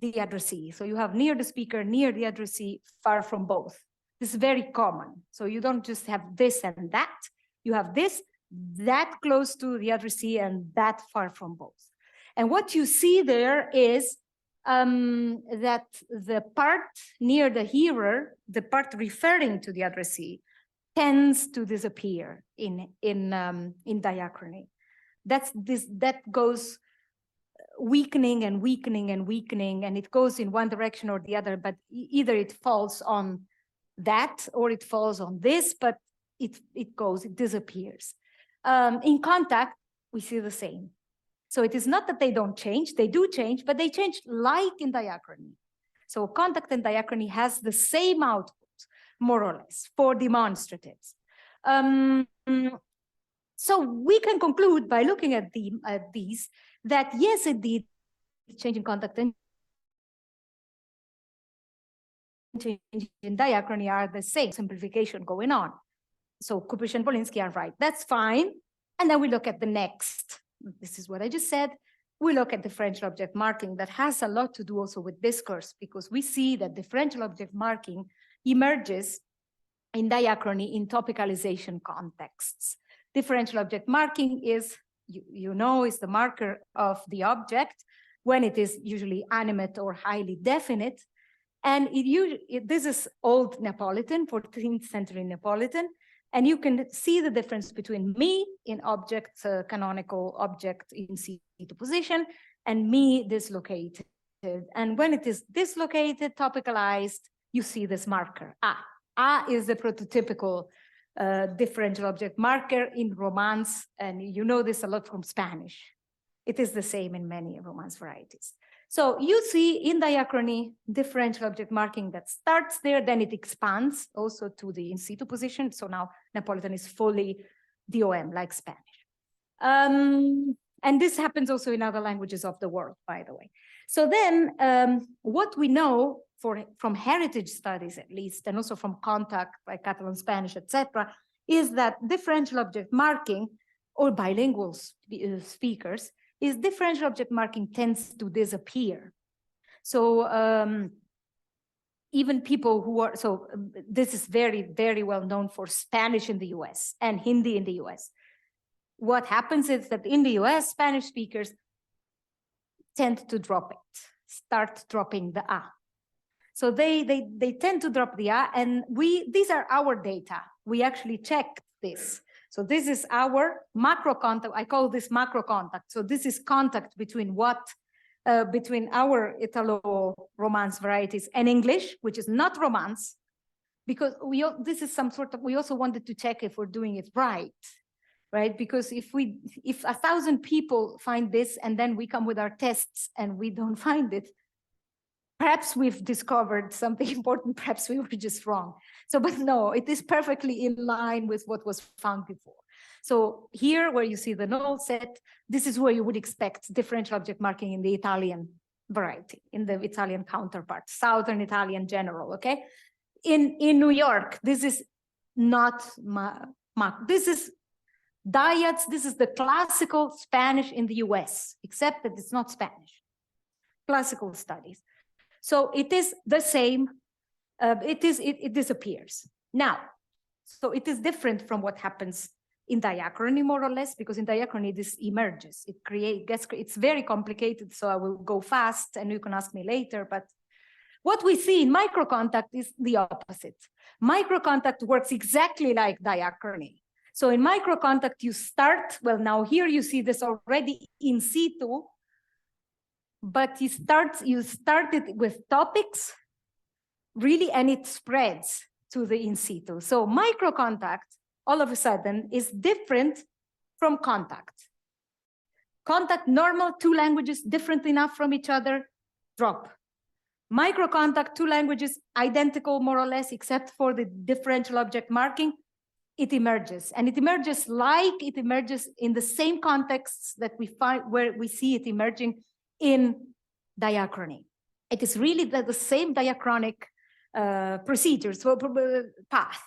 S2: the addressee. So you have near the speaker, near the addressee, far from both. This is very common. So you don't just have this and that. You have this, that close to the addressee, and that far from both. And what you see there is that the part near the hearer, the part referring to the addressee, tends to disappear in diachrony. That goes weakening and weakening and weakening, and it goes in one direction or the other, but either it falls on that or it falls on this, but it disappears. In contact, we see the same. So it is not that they don't change, they do change, but they change like in diachrony. So contact and diachrony has the same output, more or less, for demonstratives. So we can conclude by looking at these that yes, indeed, change in contact and change in diachrony are the same, simplification going on. So Kupisch and Polinsky are right, that's fine. And then we look at the next. This is what I just said. We look at differential object marking. That has a lot to do also with discourse, because we see that differential object marking emerges in diachrony in topicalization contexts. Differential object marking is, you know, is the marker of the object when it is usually animate or highly definite. And this is old Neapolitan, 14th century Neapolitan. And you can see the difference between me in object, canonical object in C2 position, and me dislocated. And when it is dislocated, topicalized, you see this marker, A. A is the prototypical differential object marker in Romance, and you know this a lot from Spanish. It is the same in many Romance varieties. So you see in diachrony, differential object marking that starts there, then it expands also to the in situ position. So now Neapolitan is fully DOM, like Spanish. And this happens also in other languages of the world, by the way. So then what we know from heritage studies, at least, and also from contact, like Catalan Spanish, etc., is that differential object marking, or bilingual speakers, is differential object marking tends to disappear. So even people who are, so this is very, very well known for Spanish in the US and Hindi in the US. What happens is that in the US, Spanish speakers tend to drop it, start dropping the A. So they tend to drop the A, and these are our data. We actually checked this. So this is our macro contact. I call this macro contact. So this is contact between between our Italo-Romance varieties and English, which is not Romance, because this is some sort of, we also wanted to check if we're doing it right? Because if 1,000 people find this and then we come with our tests and we don't find it, perhaps we've discovered something important, perhaps we were just wrong. So, but no, it is perfectly in line with what was found before. So here where you see the null set, this is where you would expect differential object marking in the Italian variety, in the Italian counterpart, Southern Italian general, okay? In New York, this is not, this is dyads, this is the classical Spanish in the US, except that it's not Spanish, classical studies. So it is the same, it disappears. Now, so it is different from what happens in diachrony, more or less, because in diachrony, this emerges. It's very complicated, so I will go fast and you can ask me later, but what we see in microcontact is the opposite. Microcontact works exactly like diachrony. So in microcontact, you start, well, now here you see this already in situ, but you started with topics, really, and it spreads to the in situ. So microcontact, all of a sudden, is different from contact. Contact, normal, two languages different enough from each other, drop. Microcontact, two languages identical, more or less, except for the differential object marking, it emerges. And it emerges like it emerges in the same contexts that we find where we see it emerging in diachrony. It is really the same diachronic procedure, so path.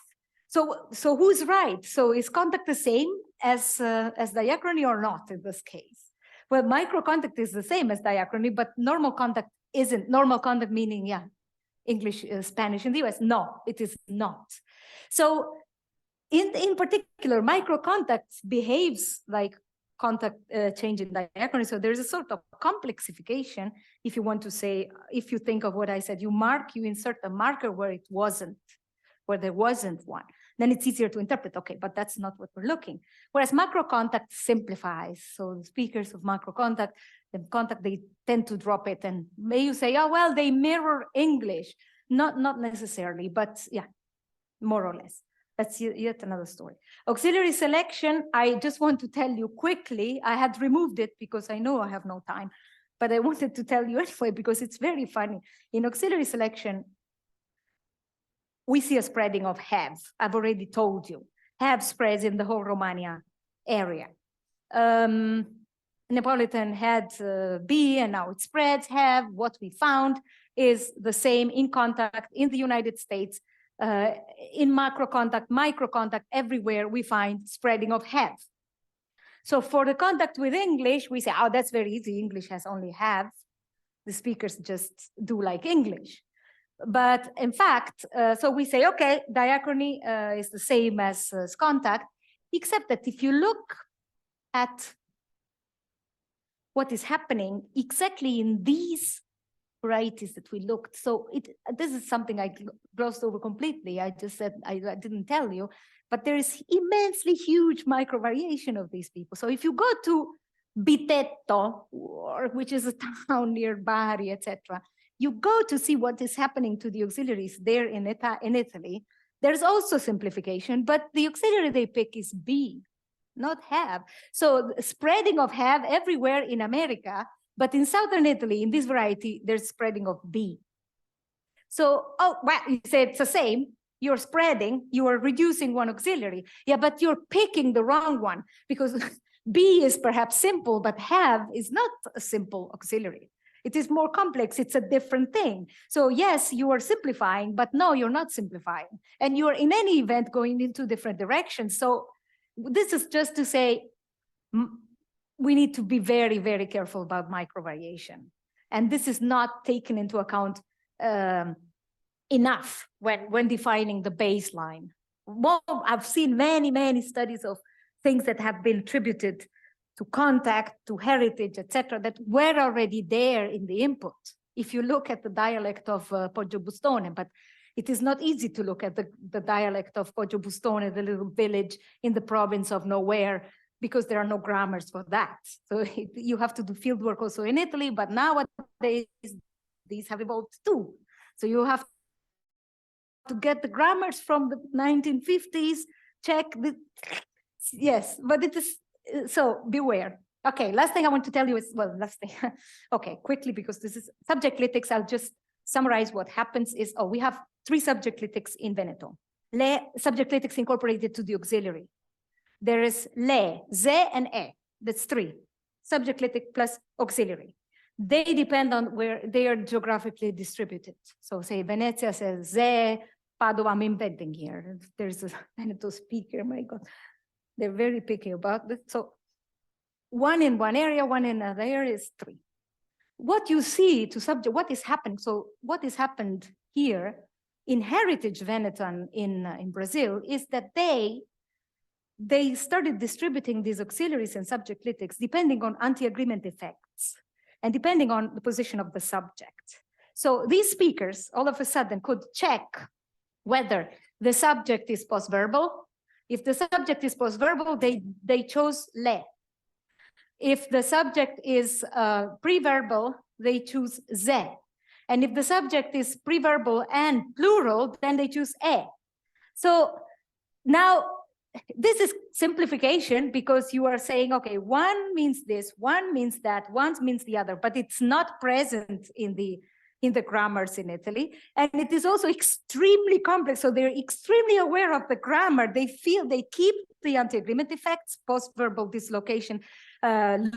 S2: So who's right? So is contact the same as diachrony or not in this case? Well, microcontact is the same as diachrony, but normal contact isn't. Normal contact meaning, yeah, English, Spanish in the US. No, it is not. So in particular, microcontact behaves like contact change in diachrony. So there's a sort of complexification, if you want to say, if you think of what I said, you insert a marker where there wasn't one. Then it's easier to interpret, okay, but that's not what we're looking. Whereas macrocontact simplifies. So the speakers of macrocontact, they tend to drop it. And may you say, oh, well, they mirror English. Not necessarily, but yeah, more or less. That's yet another story. Auxiliary selection, I just want to tell you quickly, I had removed it because I know I have no time, but I wanted to tell you anyway because it's very funny. In auxiliary selection, we see a spreading of have. I've already told you. Have spreads in the whole Romania area. Neapolitan had B and now it spreads. Have, what we found is the same in contact in the United States. In macrocontact, microcontact, everywhere we find spreading of have. So for the contact with English, we say, oh, that's very easy. English has only have. The speakers just do like English. But in fact, so we say, okay, diachrony is the same as contact, except that if you look at what is happening exactly in these varieties that we looked. So this is something I glossed over completely. I just said, I didn't tell you, but there is immensely huge micro variation of these people. So if you go to Bitetto, which is a town near Bari, etc., you go to see what is happening to the auxiliaries there in Italy. There's also simplification, but the auxiliary they pick is B, not have. So spreading of have everywhere in America, but in Southern Italy, in this variety, there's spreading of B. So, oh, well, you say it's the same. You're spreading, you are reducing one auxiliary. Yeah, but you're picking the wrong one because B is perhaps simple, but have is not a simple auxiliary. It is more complex. It's a different thing. So yes, you are simplifying, but no, you're not simplifying. And you're in any event going into different directions. So this is just to say, we need to be very, very careful about microvariation. And this is not taken into account enough when defining the baseline. Well, I've seen many, many studies of things that have been attributed to contact, to heritage, etc., that were already there in the input. If you look at the dialect of Poggio-Bustone, but it is not easy to look at the dialect of Poggio-Bustone, the little village in the province of nowhere, because there are no grammars for that. So you have to do field work also in Italy, but nowadays these have evolved too. So you have to get the grammars from the 1950s, check the, yes, but it is, so beware. Okay, last thing I want to tell you is, well, last thing, okay, quickly, because this is subject clitics, I'll just summarize what happens is, we have 3 subject clitics in Veneto. Le subject clitics incorporated to the auxiliary. There is le, ze, and e, that's 3. Subject clitic plus auxiliary. They depend on where they are geographically distributed. So say Venezia says ze, Padova, I'm embedding here. There's a Veneto speaker, my God. They're very picky about this. So one in one area, one in another area is 3. What you see to subject, what is happening? So what has happened here in Heritage Veneton in Brazil is that they started distributing these auxiliaries and subject clitics depending on anti-agreement effects and depending on the position of the subject. So these speakers all of a sudden could check whether the subject is postverbal. If the subject is postverbal, they chose le. If the subject is preverbal, they choose ze. And if the subject is preverbal and plural, then they choose e. So now this is simplification because you are saying, okay, one means this, one means that, one means the other, but it's not present in the grammars in Italy. And it is also extremely complex. So they're extremely aware of the grammar. They feel they keep the anti-agreement effects, post-verbal dislocation,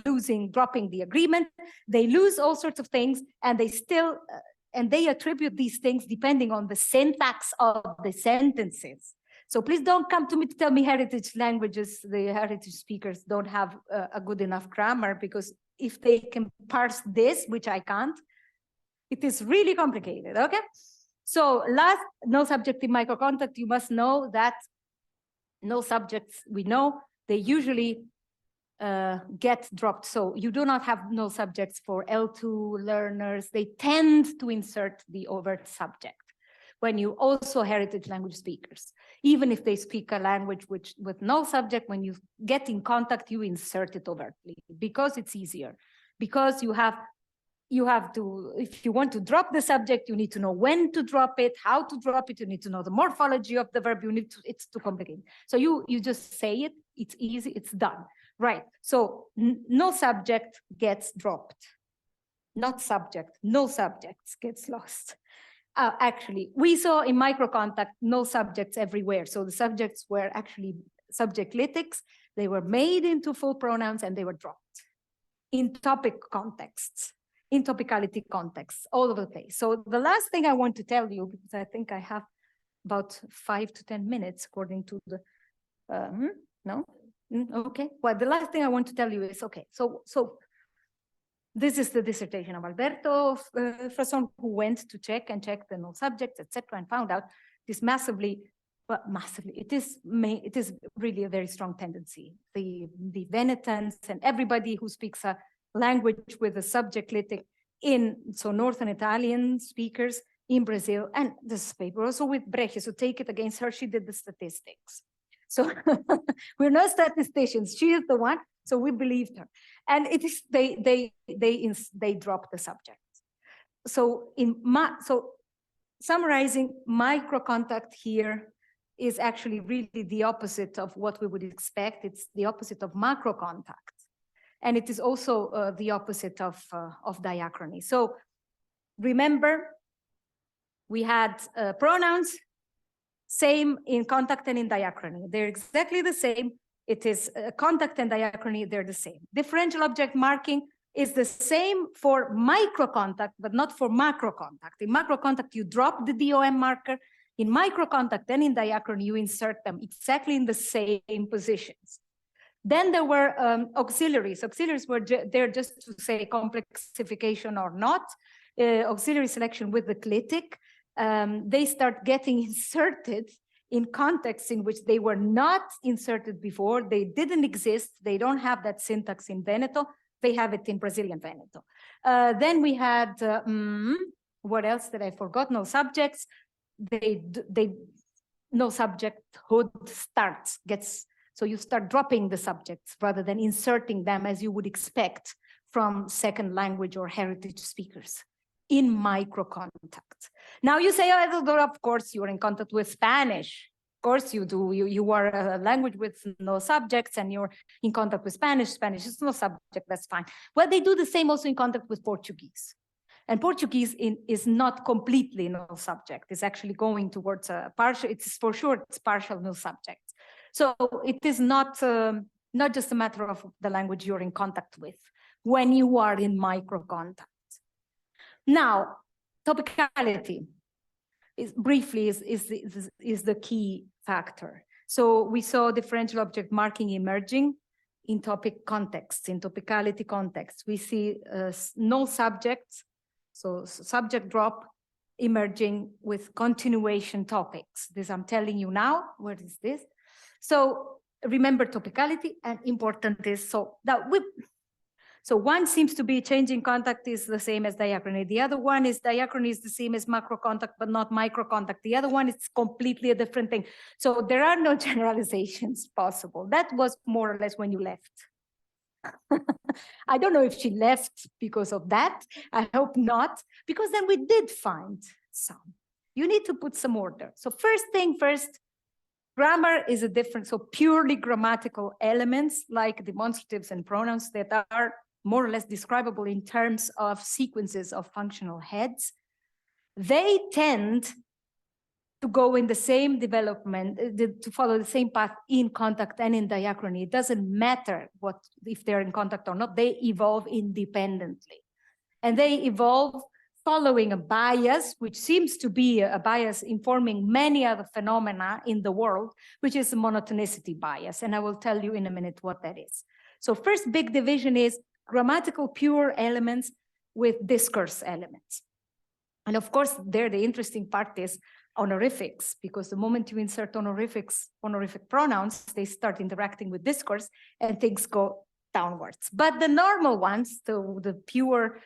S2: losing, dropping the agreement. They lose all sorts of things, and they still, and they attribute these things depending on the syntax of the sentences. So please don't come to me to tell me heritage languages, the heritage speakers don't have a good enough grammar, because if they can parse this, which I can't, it is really complicated, okay? So last, no subject in microcontact, you must know that no subjects, we know, they usually get dropped. So you do not have no subjects for L2 learners. They tend to insert the overt subject when you also heritage language speakers. Even if they speak a language with no subject, when you get in contact, you insert it overtly because it's easier. Because you have to, if you want to drop the subject, you need to know when to drop it, how to drop it, you need to know the morphology of the verb, it's too complicated. So you just say it, it's easy, it's done. Right, so no subject gets dropped. Not subject, no subjects gets lost. Actually, we saw in microcontact no subjects everywhere. So the subjects were actually subject clitics. They were made into full pronouns and they were dropped in topic contexts, in topicality contexts, all over the place. So the last thing I want to tell you, because I think I have about 5 to 10 minutes according to the, no? Okay, well, the last thing I want to tell you is, okay, so this is the dissertation of Alberto Frasson, who went to check the null subjects, etc., and found out this massively, it is really a very strong tendency. The Venetans and everybody who speaks a language with a subject clitic so Northern Italian speakers in Brazil, and this paper also with Breche, so take it against her, she did the statistics. So we're not statisticians, she is the one, so we believed her. And it is, they dropped the subject. So so summarizing, microcontact here is actually really the opposite of what we would expect. It's the opposite of macrocontact. And it is also the opposite of diachrony. So remember, we had pronouns, same in contact and in diachrony. They're exactly the same. It is contact and diachrony, they're the same. Differential object marking is the same for microcontact, but not for macrocontact. In macrocontact, you drop the DOM marker. In microcontact and in diachrony, you insert them exactly in the same positions. Then there were auxiliaries. Auxiliaries were there just to say complexification or not. Auxiliary selection with the clitic. They start getting inserted in contexts in which they were not inserted before. They didn't exist. They don't have that syntax in Veneto. They have it in Brazilian Veneto. Then we had, what else did I forget? No subjects. No subjecthood starts, so you start dropping the subjects rather than inserting them as you would expect from second language or heritage speakers in microcontact. Now you say, oh, of course, you're in contact with Spanish. Of course you do. You are a language with no subjects and you're in contact with Spanish. Spanish is no subject, that's fine. Well, they do the same also in contact with Portuguese. And Portuguese is not completely null subject. It's actually going towards a partial, it's for sure, it's partial null subject. So it is not just a matter of the language you're in contact with when you are in microcontact. Now, topicality is the key factor. So we saw differential object marking emerging in topic contexts, in topicality contexts. We see null subjects, so subject drop emerging with continuation topics. This I'm telling you now. What is this? So remember topicality, and important is so one seems to be changing contact is the same as diachrony. The other one is diachrony is the same as macrocontact, but not microcontact. The other one is completely a different thing. So there are no generalizations possible. That was more or less when you left. I don't know if she left because of that. I hope not, because then we did find some. You need to put some order. So first thing first, grammar is a different, so purely grammatical elements like demonstratives and pronouns that are more or less describable in terms of sequences of functional heads. They tend to go in the same development, to follow the same path in contact and in diachrony. It doesn't matter if they're in contact or not, they evolve independently. And they evolve following a bias, which seems to be a bias informing many other phenomena in the world, which is a monotonicity bias. And I will tell you in a minute what that is. So first big division is grammatical pure elements with discourse elements. And of course, there the interesting part is honorifics, because the moment you insert honorific pronouns, they start interacting with discourse and things go downwards. But the normal ones, the pure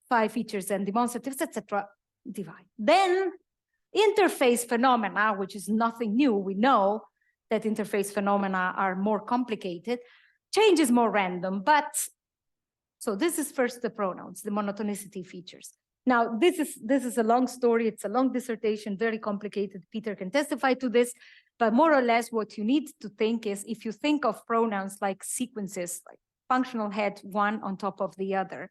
S2: 5 features and demonstratives, etc., divide. Then interface phenomena, which is nothing new. We know that interface phenomena are more complicated. Change is more random, but so this is first the pronouns, the monotonicity features. Now, this is a long story. It's a long dissertation, very complicated. Peter can testify to this, but more or less what you need to think is if you think of pronouns like sequences, like functional head, one on top of the other,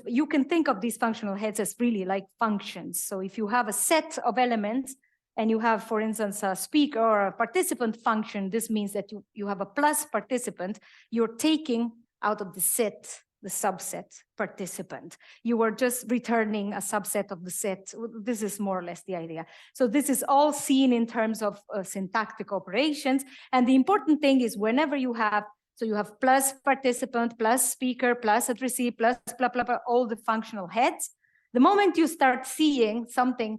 S2: you can think of these functional heads as really like functions. So if you have a set of elements and you have, for instance, a speaker or a participant function, this means that you have a plus participant, you're taking out of the set the subset participant. You are just returning a subset of the set. This is more or less the idea. So this is all seen in terms of syntactic operations. And the important thing is whenever you have, so you have plus participant, plus speaker, plus addressee, plus blah, blah, blah, all the functional heads. The moment you start seeing something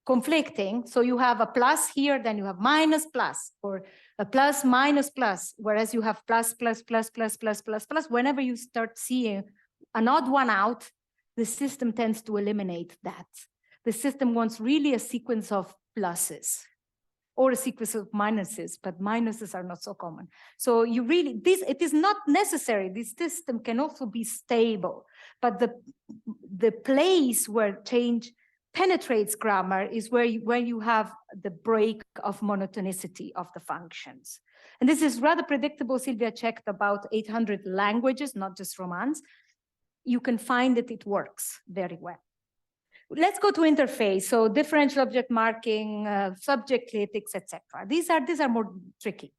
S2: conflicting, so you have a plus here, then you have minus plus, or a plus minus plus, whereas you have plus plus plus plus plus plus plus. Whenever you start seeing an odd one out, the system tends to eliminate that. The system wants really a sequence of pluses or a sequence of minuses, but minuses are not so common. So you really, it is not necessary. This system can also be stable, but the place where change penetrates grammar is where you have the break of monotonicity of the functions. And this is rather predictable. Sylvia checked about 800 languages, not just Romance. You can find that it works very well. Let's go to interface. So differential object marking, subject clitics, etc. These are more tricky.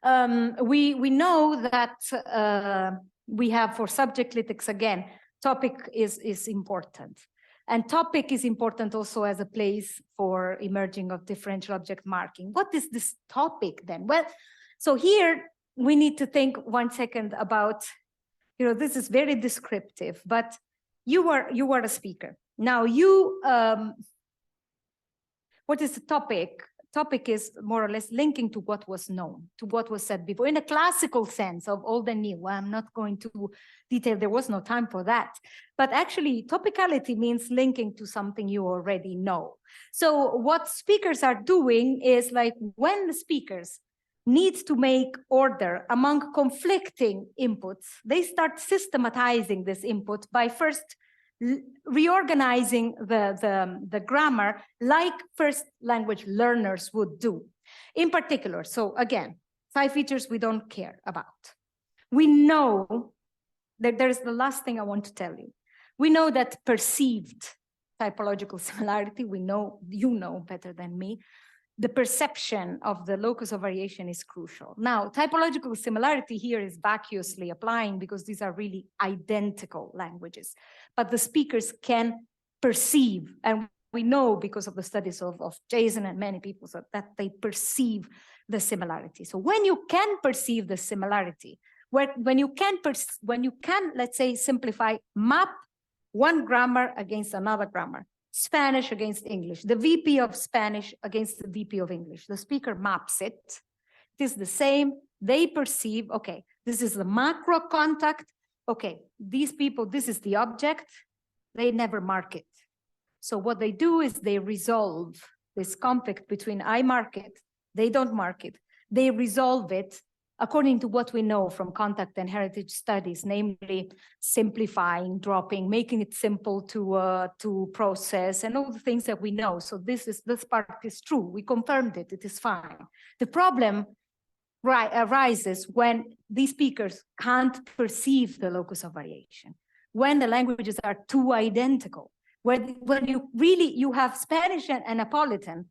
S2: We know that we have for subject clitics, again, topic is important. And topic is important also as a place for emerging of differential object marking. What is this topic then? Well, so here we need to think 1 second about, this is very descriptive, but you are a speaker. Now what is the topic? Topic is more or less linking to what was known, to what was said before, in a classical sense of old and new. I'm not going to detail, there was no time for that. But actually, topicality means linking to something you already know. So what speakers are doing is like when the speakers need to make order among conflicting inputs, they start systematizing this input by first reorganizing the grammar like first language learners would do. In particular, so again, 5 features we don't care about. We know that there's the last thing I want to tell you. We know that perceived typological similarity, we know, you know better than me, the perception of the locus of variation is crucial. Now, typological similarity here is vacuously applying because these are really identical languages, but the speakers can perceive, and we know because of the studies of Jason and many people that they perceive the similarity. So when you can perceive the similarity, when you can, let's say, simplify, map one grammar against another grammar, Spanish against English, the VP of Spanish against the VP of English. The speaker maps it. It is the same. They perceive, okay, this is the macro contact. Okay, these people, this is the object. They never mark it. So what they do is they resolve this conflict between I mark it, they don't mark it. They resolve it according to what we know from contact and heritage studies, namely simplifying, dropping, making it simple to process, and all the things that we know. So this part is true. We confirmed it. It is fine. The problem arises when these speakers can't perceive the locus of variation, when the languages are too identical. When you have Spanish and Neapolitan,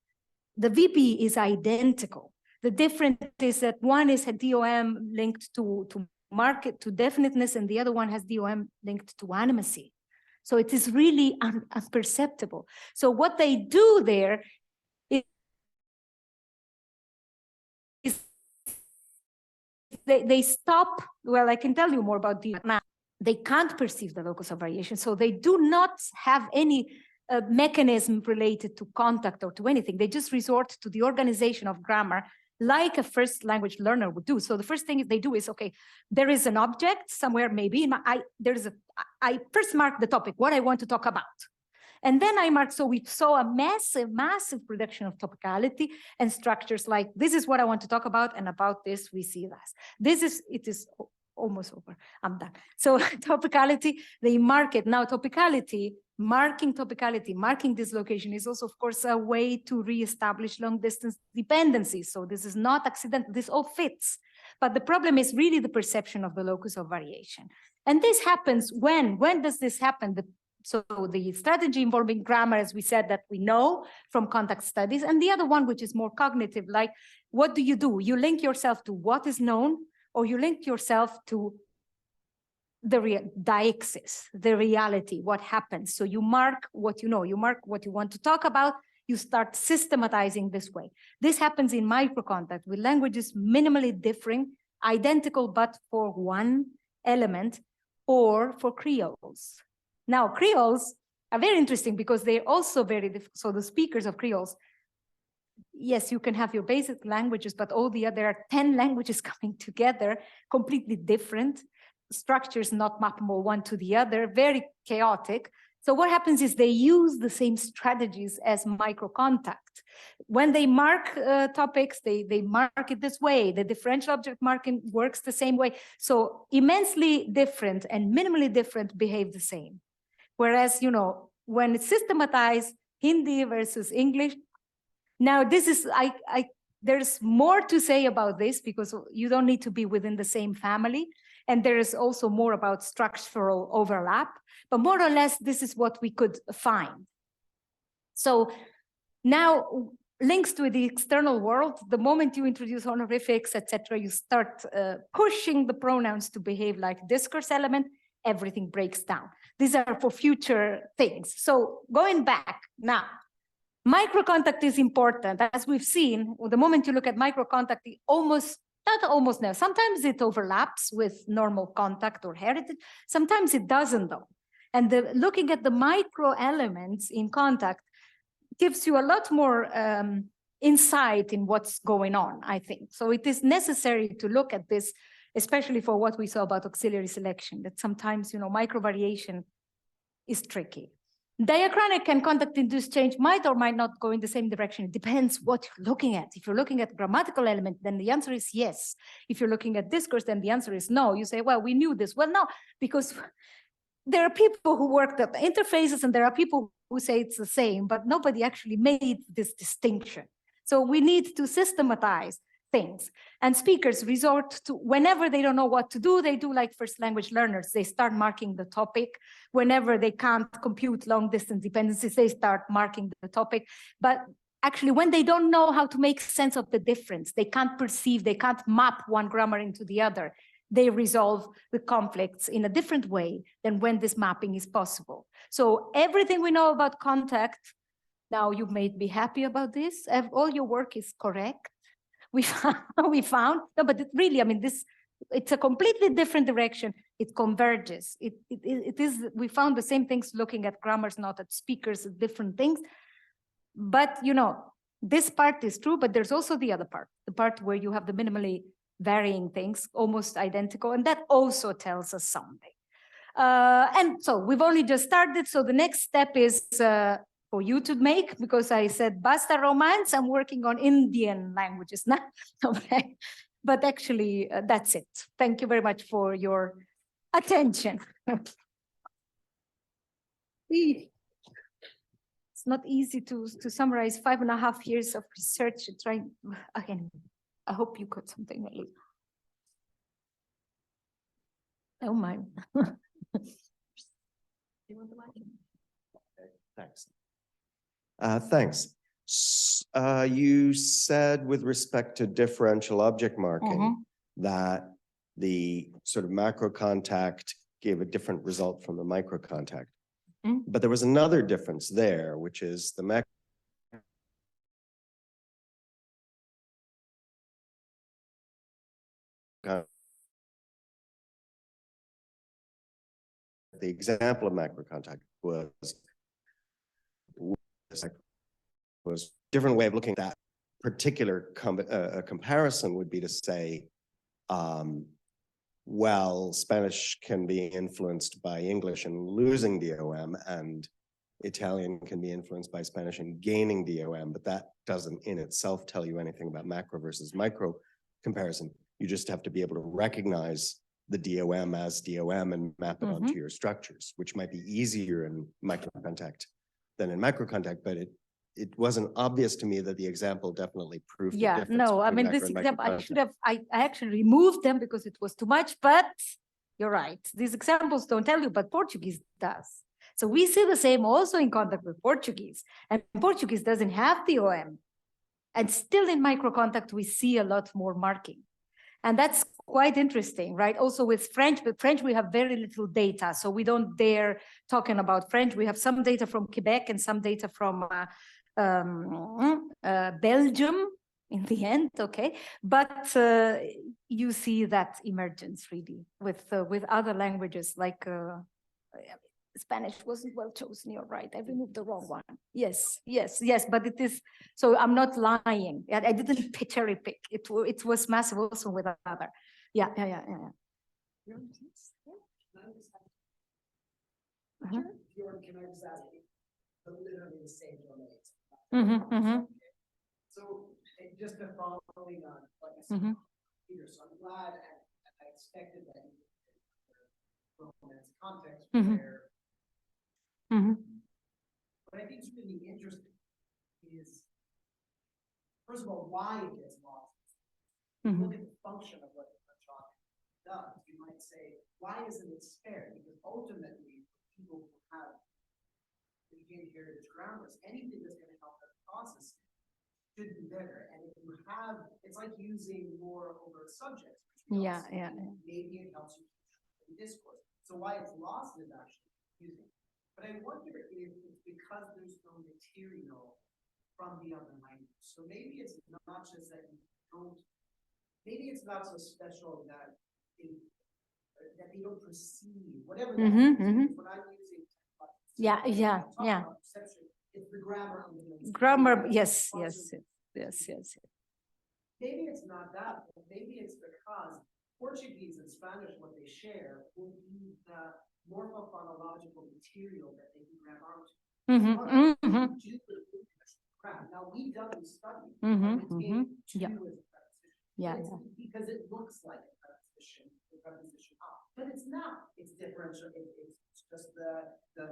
S2: the VP is identical. The difference is that one is a DOM linked to market, to definiteness, and the other one has DOM linked to animacy. So it is really imperceptible. So what they do there is they stop, well, I can tell you more about the now. They can't perceive the locus of variation, so they do not have any mechanism related to contact or to anything. They just resort to the organization of grammar like a first language learner would do. So the first thing they do is, okay, there is an object somewhere, maybe in I first mark the topic, what I want to talk about. And then I mark, so we saw a massive production of topicality and structures like, this is what I want to talk about, and about this we see this. It is almost over, I'm done. So topicality, they mark it. Now topicality, marking this location is also, of course, a way to reestablish long distance dependencies. So this is not accidental, this all fits. But the problem is really the perception of the locus of variation. And this happens when does this happen? So the strategy involving grammar, as we said, that we know from contact studies, and the other one, which is more cognitive, like what do? You link yourself to what is known, or you link yourself to the deixis, the reality, what happens. So you mark what you know, you mark what you want to talk about, you start systematizing this way. This happens in microcontact with languages minimally differing, identical but for one element, or for creoles. Now, creoles are very interesting because they're also very different. So the speakers of creoles, yes, you can have your basic languages, but there are 10 languages coming together, completely different, structures not mappable one to the other, very chaotic. So what happens is they use the same strategies as microcontact. When they mark topics, they mark it this way. The differential object marking works the same way. So immensely different and minimally different behave the same. Whereas, when it's systematized, Hindi versus English. Now, this is, there's more to say about this because you don't need to be within the same family. And there is also more about structural overlap, but more or less, this is what we could find. So now, links to the external world, the moment you introduce honorifics, etc., you start pushing the pronouns to behave like discourse element, everything breaks down. These are for future things. So going back now, microcontact is important. As we've seen, the moment you look at microcontact, not almost now, sometimes it overlaps with normal contact or heritage. Sometimes it doesn't though. And looking at the micro elements in contact gives you a lot more insight in what's going on, I think. So it is necessary to look at this, especially for what we saw about auxiliary selection, that sometimes, micro variation is tricky. Diachronic and contact-induced change might or might not go in the same direction. It depends what you're looking at. If you're looking at grammatical element, then the answer is yes. If you're looking at discourse, then the answer is no. You say, well, we knew this. Well, no, because there are people who worked at the interfaces and there are people who say it's the same, but nobody actually made this distinction. So we need to systematize things. And speakers resort to, whenever they don't know what to do, they do like first language learners. They start marking the topic. Whenever they can't compute long distance dependencies, they start marking the topic. But actually, when they don't know how to make sense of the difference, they can't perceive, they can't map one grammar into the other, they resolve the conflicts in a different way than when this mapping is possible. So everything we know about contact, now you made me happy about this. All your work is correct. We found, no, but it really, I mean, it's a completely different direction. It converges. It is, we found the same things looking at grammars, not at speakers, different things. But, this part is true, but there's also the other part, the part where you have the minimally varying things, almost identical. And that also tells us something. And so we've only just started. So the next step is for you to make, because I said basta romance, I'm working on Indian languages now. Okay. But actually, that's it. Thank you very much for your attention. It's not easy to summarize 5.5 years of research. Trying again. I hope you got something at least. Oh my. You want the mic?
S3: Thanks. Thanks. You said with respect to differential object marking that the sort of macrocontact gave a different result from the microcontact. But there was another difference there, which is the example of macrocontact was different way of looking at that particular comparison would be to say, well, Spanish can be influenced by English and losing DOM, and Italian can be influenced by Spanish and gaining DOM, but that doesn't in itself tell you anything about macro versus micro comparison. You just have to be able to recognize the DOM as DOM and map it onto your structures, which might be easier in microcontact than in macrocontact, but it wasn't obvious to me that the example definitely proved the difference.
S2: No, I mean, this example, I actually removed them because it was too much, but you're right. These examples don't tell you, but Portuguese does. So we see the same also in contact with Portuguese, and Portuguese doesn't have DOM. And still in microcontact, we see a lot more marking. And that's quite interesting, right? Also with French, but French, we have very little data. So we don't dare talking about French. We have some data from Quebec and some data from Belgium in the end, okay? But you see that emergence really with other languages like Spanish wasn't well chosen, you're right. I removed the wrong one. Yes, but it is, so I'm not lying. I didn't cherry pick. It was massive also with other. Yeah.
S4: So just following on what you said, Peter, so I'm glad and I expected that you would romance context where to be interesting is, first of all, why it gets lost. Look at the function of what the chalk does. You might say, why isn't it spared? Because ultimately, people who have inherited grammars, anything that's going to help them process it should be better. And if you have, it's like using more overt subjects.
S2: Yeah.
S4: Maybe it helps you in discourse. So why it's lost is actually confusing. But I wonder if it's because there's no material from the other language. So maybe it's not just that you don't, maybe it's not so special that they don't perceive whatever that is. When I'm using perception, it's the grammar of the
S2: Grammar, yes.
S4: Maybe it's not that, but maybe it's because Portuguese and Spanish, what they share, will be the morphophonological material that they can grab onto. Now we've done the study. Because it looks like a preposition up, but it's not. It's differential. It's just the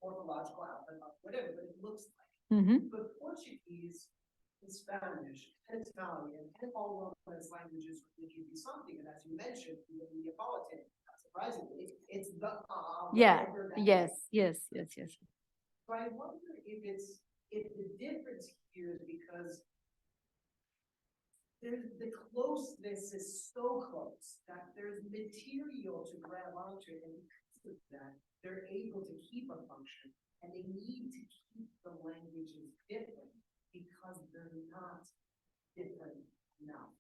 S4: morphological output of whatever, but it looks like. But Portuguese and Spanish and Italian and all Romance languages will give you something. And as you mentioned, even the Neapolitan, not surprisingly, it's the
S2: Yes.
S4: So I wonder if the difference here is because the closeness is so close that there's material to grab onto, and because of that, they're able to keep a function, and they need to keep the languages different because they're not different enough.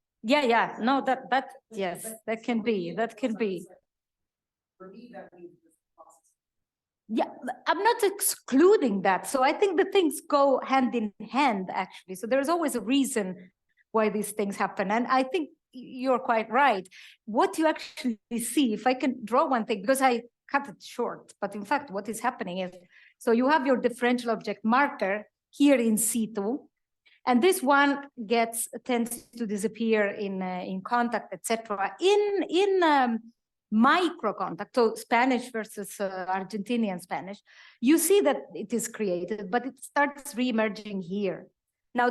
S2: No, that can be.
S4: For me, that means this process.
S2: Yeah, I'm not excluding that. So I think the things go hand in hand, actually. So there's always a reason why these things happen. And I think you're quite right. What you actually see, if I can draw one thing, because I cut it short, but in fact, what is happening is, so you have your differential object marker here in C2, and this one tends to disappear in contact, etc. In microcontact, so Spanish versus Argentinian Spanish, you see that it is created, but it starts re-emerging here. Now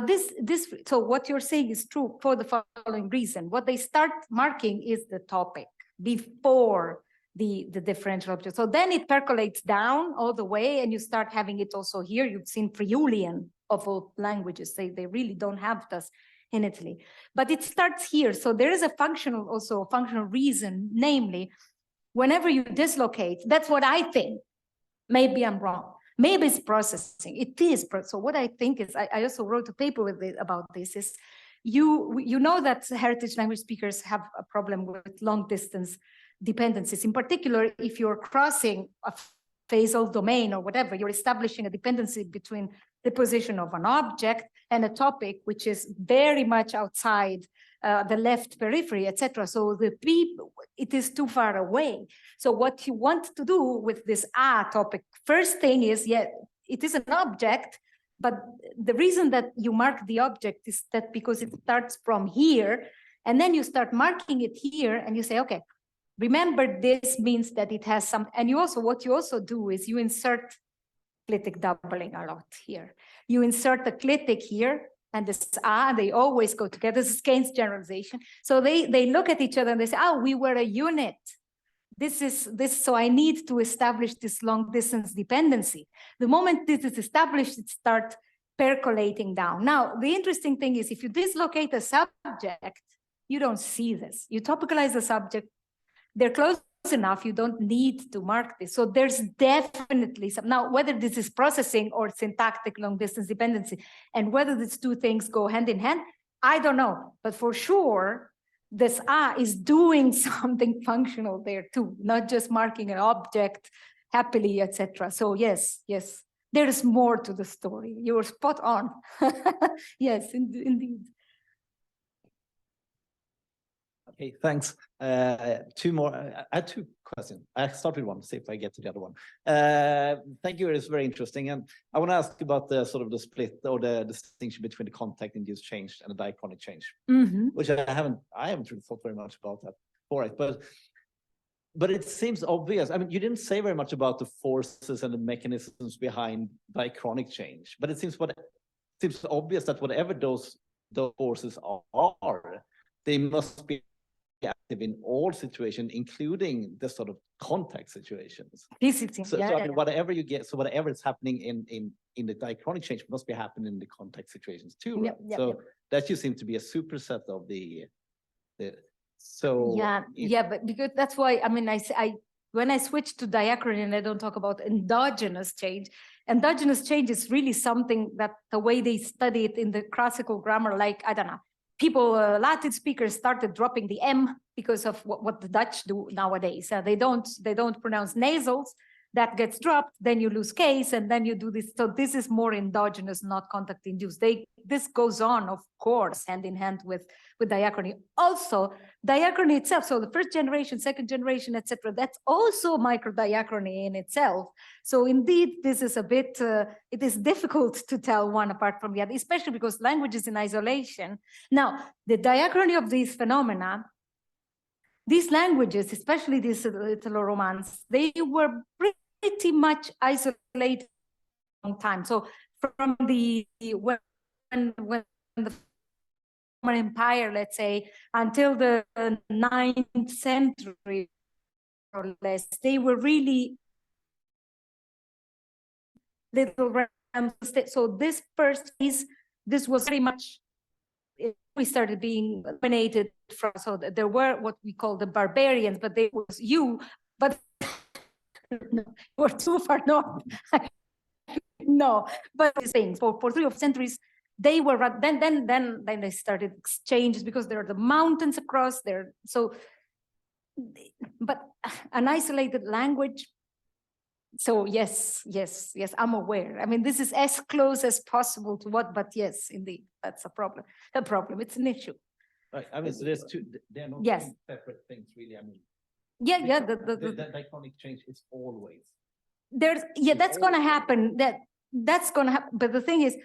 S2: so what you're saying is true for the following reason. What they start marking is the topic before the differential object. So then it percolates down all the way, and you start having it also here. You've seen Friulian of all languages. They really don't have this in Italy, but it starts here. So there is a functional reason, namely, whenever you dislocate, that's what I think. Maybe I'm wrong. Maybe it's processing. It is. So what I think is, I also wrote a paper about this, is you know that heritage language speakers have a problem with long distance dependencies. In particular, if you're crossing a phasal domain or whatever, you're establishing a dependency between the position of an object and a topic, which is very much outside the left periphery, etc. So it is too far away. So what you want to do with this topic, first thing is, it is an object, but the reason that you mark the object is that because it starts from here, and then you start marking it here, and you say, okay, remember this means that it has some, and what you also do is you insert clitic doubling a lot here. You insert the clitic here, and this they always go together. This is Keynes' generalization. So they look at each other and they say, we were a unit. So I need to establish this long distance dependency. The moment this is established, it starts percolating down. Now, the interesting thing is, if you dislocate a subject, you don't see this. You topicalize the subject, they're close enough, you don't need to mark this. So there's definitely some, now whether this is processing or syntactic long distance dependency, and whether these two things go hand in hand, I don't know, but for sure, this is doing something functional there too, not just marking an object happily, etc. So yes, there is more to the story. You're spot on. Yes, indeed.
S5: Okay, thanks. Two more. I had two questions. I start with one, see if I get to the other one. Thank you. It's very interesting. And I want to ask about the sort of the split or the distinction between the contact-induced change and the diachronic change, which I haven't really thought very much about that for it. But but it seems obvious. I mean, you didn't say very much about the forces and the mechanisms behind diachronic change, but it seems obvious that whatever those forces are, they must be active in all situations, including the sort of contact situations. So I mean, whatever you get, so whatever is happening in the diachronic change must be happening in the contact situations too. Right? That just seems to be a superset of the so
S2: but because that's why, I mean, I when I switch to diachrony and I don't talk about endogenous change is really something that the way they study it in the classical grammar, like, I don't know, people, Latin speakers started dropping the M because of what the Dutch do nowadays. They don't pronounce nasals. That gets dropped, then you lose case, and then you do this. So this is more endogenous, not contact induced. This goes on, of course, hand in hand with diachrony. Also, diachrony itself, so the first generation, second generation, etc., that's also microdiachrony in itself. So indeed, this is a bit, it is difficult to tell one apart from the other, especially because language is in isolation. Now, the diachrony of these phenomena, these languages, especially this Italo-Romance, they were pretty much isolated for a long time. So from when the Roman Empire, let's say, until the 9th century or less, they were really little. So this first phase, this was very much, we started being dominated from, so there were what we call the barbarians, but they was but we're too far north. No, but these things for 3 centuries, they were then they started exchanges because there are the mountains across there. So, but an isolated language. So yes, I'm aware. I mean, this is as close as possible to what, but yes, indeed, that's a problem. It's an issue.
S5: Right. I mean, so there's two. They're not
S2: two
S5: separate things, really. I mean.
S2: The
S5: diachronic change is always
S2: that's going to happen. That's going to happen. But the thing is,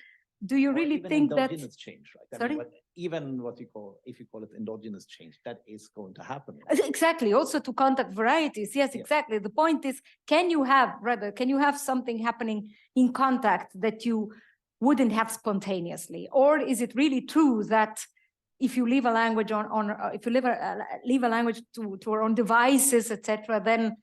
S2: do you really think that
S5: endogenous change, right?
S2: Sorry?
S5: I mean, even what you call, if you call it endogenous change, that is going to happen.
S2: Exactly. Also to contact varieties. Yes, exactly. The point is, can you have something happening in contact that you wouldn't have spontaneously, or is it really true that if you leave a language if you leave a language to our own devices, etc., then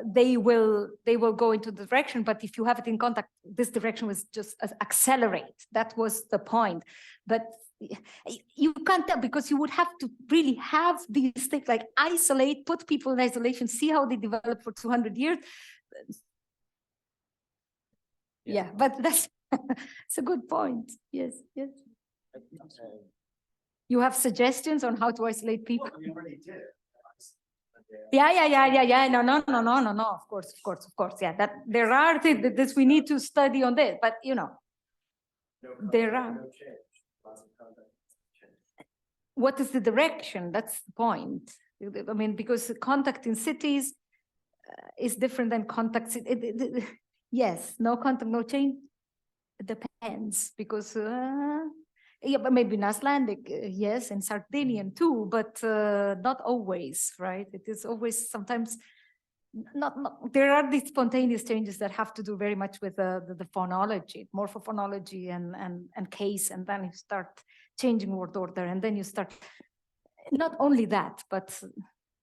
S2: they will go into the direction. But if you have it in contact, this direction was just accelerate. That was the point. But you can't tell, because you would have to really have these things like isolate, put people in isolation, see how they develop for 200 years. Yeah, but that's it's a good point. Yes. You have suggestions on how to isolate people?
S3: Well, we already did.
S2: Yeah. No. Of course. Yeah, that there are things that this we need to study on this, but there are.
S3: No change. Lots of contact.
S2: What is the direction? That's the point. I mean, because contact in cities is different than contact. Yes, no contact, no change. It depends, because but maybe in Icelandic, yes, and Sardinian too, but not always, right? It is always sometimes not. There are these spontaneous changes that have to do very much with the phonology, morphophonology and case, and then you start changing word order, and then you start. Not only that, but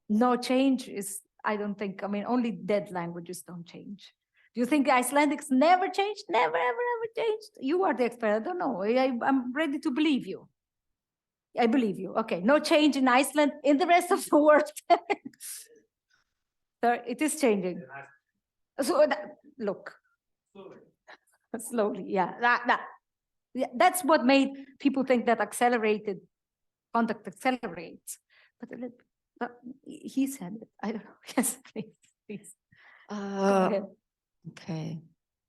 S2: no change is. I don't think. I mean, only dead languages don't change. Do you think Icelandics never changed? Never, ever changed? You are the expert. I don't know. I'm ready to believe you. I believe you. Okay, no change in Iceland. In the rest of the world, so it is changing. So look, slowly. Yeah, that's what made people think that accelerated contact accelerates. But he said it. I don't know. Yes, please. Go ahead.
S6: Okay.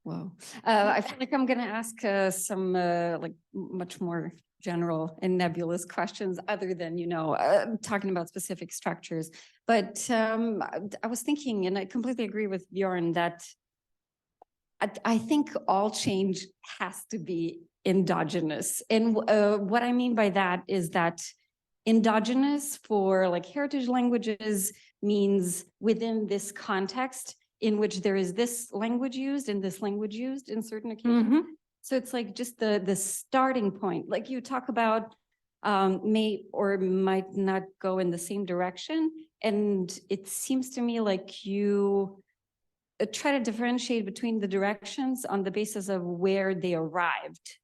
S6: Wow. I feel like I'm going to ask some like much more general and nebulous questions, other than, talking about specific structures. But I was thinking, and I completely agree with Bjorn, that I think all change has to be endogenous. And what I mean by that is that endogenous for like heritage languages means within this context in which there is this language used and this language used in certain occasions. So it's like just the starting point, like you talk about may or might not go in the same direction. And it seems to me like you try to differentiate between the directions on the basis of where they arrived.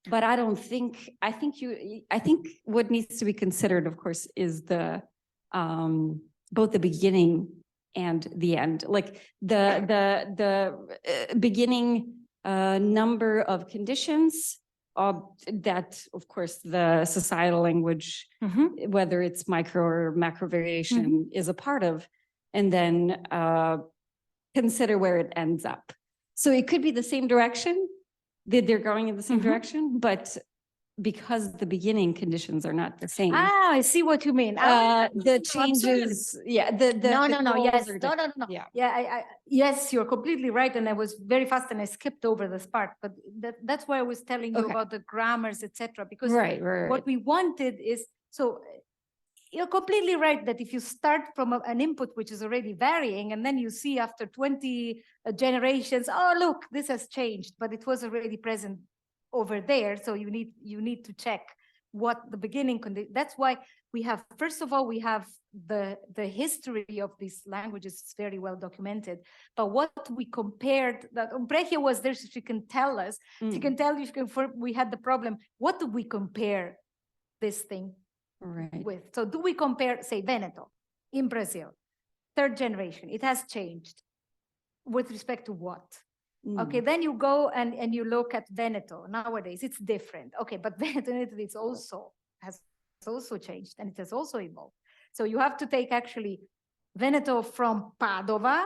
S6: But I think what needs to be considered, of course, is the both the beginning and the end. Like the beginning number of conditions that, of course, the societal language, whether it's micro or macro variation, is a part of, and then consider where it ends up. So it could be the same direction, that they're going in the same direction, but because the beginning conditions are not the same.
S2: Ah, I see what you mean.
S6: The changes, yeah, the
S2: No, yes,
S6: goals are
S2: no,
S6: different.
S2: yeah.
S6: Yeah.
S2: Yes, you're completely right. And I was very fast and I skipped over this part, but that's why I was telling you
S6: Okay.
S2: about the grammars, etc. Because
S6: Right.
S2: what we wanted is, so you're completely right that if you start from an input which is already varying, and then you see after 20 generations, oh, look, this has changed, but it was already present over there. So you need to check what the beginning condition. That's why we have, first of all, we have the history of these languages is very well documented. But what we compared, that Breche was there, so she can tell us, she can tell you, we had the problem. What do we compare this thing with? So do we compare, say, Veneto in Brazil, third generation? It has changed with respect to what? Okay, then you go and you look at Veneto nowadays. It's different. Okay, but Veneto has also changed and it has also evolved. So you have to take actually Veneto from Padova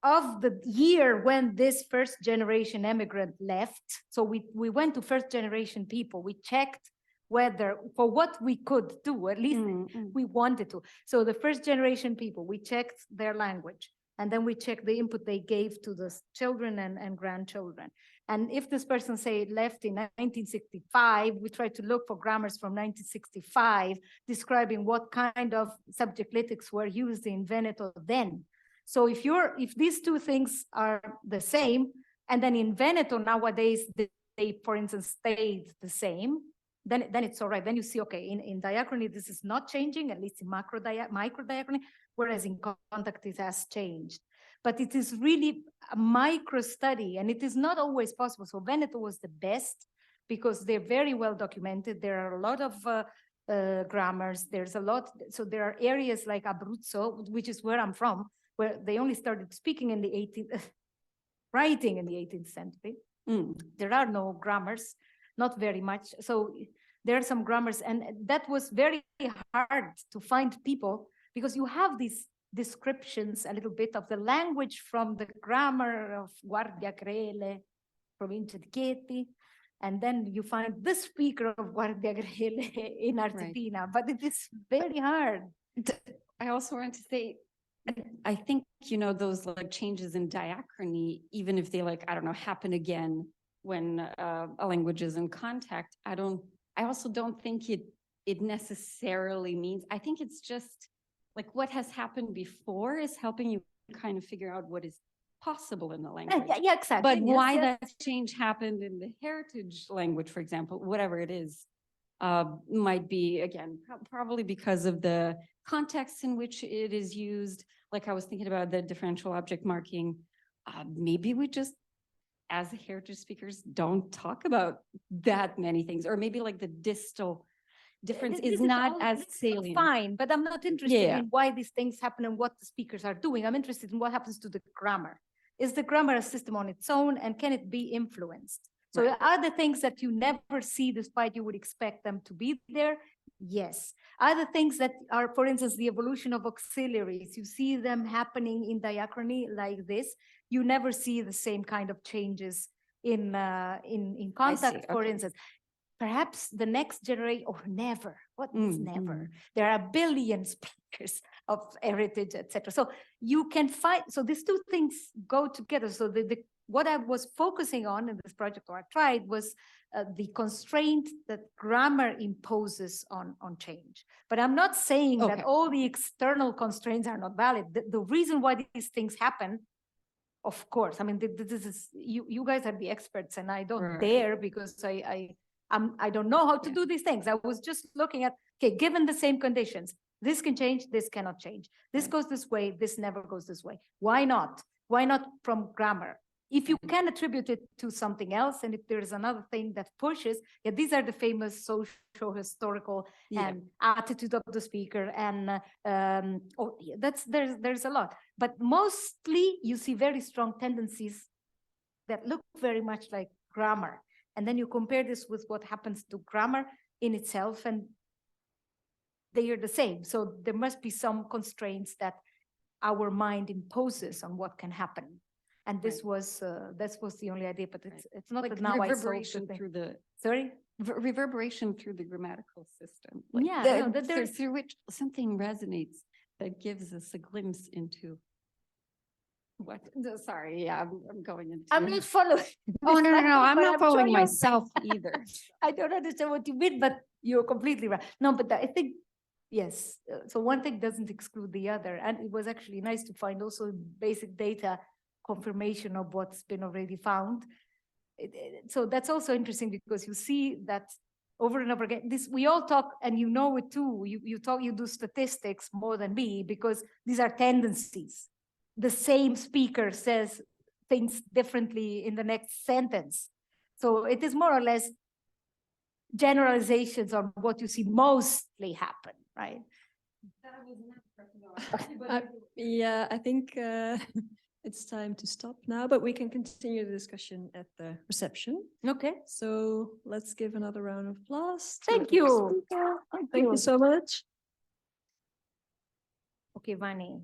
S2: of the year when this first generation immigrant left. So we went to first generation people. We checked whether for what we could do, at least we wanted to. So the first generation people, we checked their language. And then we check the input they gave to the children and grandchildren. And if this person, say, left in 1965, we try to look for grammars from 1965, describing what kind of subject clitics were used in Veneto then. So if these two things are the same, and then in Veneto nowadays, they, for instance, stayed the same, then it's all right. Then you see, okay, in diachrony, this is not changing, at least in micro diachrony, whereas in contact, it has changed. But it is really a micro study, and it is not always possible. So Veneto was the best because they're very well documented. There are a lot of grammars. There's a lot. So there are areas like Abruzzo, which is where I'm from, where they only started speaking in the 18th, writing in the 18th century. There are no grammars, not very much. So there are some grammars, and that was very hard to find people because you have these descriptions a little bit of the language from the grammar of Guardia Crele, Provincia di Chieti, and then you find the speaker of Guardia Crele in Argentina, but it is very hard.
S6: I also want to say, I think, those like changes in diachrony, even if they happen again when a language is in contact, I also don't think it necessarily means, I think it's just like what has happened before is helping you kind of figure out what is possible in the language.
S2: Yeah, exactly.
S6: But why that change happened in the heritage language, for example, whatever it is, might be, again, probably because of the context in which it is used. Like I was thinking about the differential object marking. Maybe we just, as heritage speakers, don't talk about that many things, or maybe like the distal difference is not as salient.
S2: Fine, but I'm not interested in why these things happen and what the speakers are doing. I'm interested in what happens to the grammar. Is the grammar a system on its own, and can it be influenced? So are the things that you never see despite you would expect them to be there? Yes. Are the things that are, for instance, the evolution of auxiliaries, you see them happening in diachrony like this, you never see the same kind of changes in contact, for instance. Perhaps the next generation, or never. What is never? There are a billion speakers of heritage, etc. So you can find, so these two things go together. So what I was focusing on in this project, or I tried, was the constraint that grammar imposes on change. But I'm not saying that
S6: Okay.
S2: all the external constraints are not valid. The reason why these things happen, of course, I mean, this is, you guys are the experts, and I don't
S6: Right.
S2: dare, because I don't know how to
S6: Yeah.
S2: do these things. I was just looking at, okay, given the same conditions, this can change, this cannot change. This
S6: Right.
S2: goes this way, this never goes this way. Why not? Why not from grammar? If you can attribute it to something else, and if there's another thing that pushes, yeah, these are the famous social, historical,
S6: Yeah.
S2: and attitude of the speaker, and there's a lot. But mostly you see very strong tendencies that look very much like grammar. And then you compare this with what happens to grammar in itself, and they are the same. So there must be some constraints that our mind imposes on what can happen. And this was the only idea, but it's not
S6: Like
S2: that now I solved the
S6: reverberation
S2: thing.
S6: through the
S2: Sorry?
S6: reverberation through the grammatical system.
S2: Yeah, no, that there's-
S6: through which something resonates that gives us a glimpse into what. Sorry, yeah, I'm going into.
S2: I'm not following.
S6: Oh, no, no, no, I'm
S2: But
S6: not
S2: sure
S6: following
S2: you're-
S6: myself either.
S2: I don't understand what you mean, but you're completely right. No, but I think, yes. So one thing doesn't exclude the other. And it was actually nice to find also basic data confirmation of what's been already found. So that's also interesting, because you see that over and over again, this, we all talk, and you know it too, you do statistics more than me, because these are tendencies. The same speaker says things differently in the next sentence. So it is more or less generalizations on what you see mostly happen, right?
S1: Yeah, I think it's time to stop now, but we can continue the discussion at the reception.
S2: Okay,
S1: So let's give another round of applause. to
S2: thank
S1: our
S2: you.
S1: speaker.
S2: Thank
S1: Thank you so much.
S2: Okay, Vani.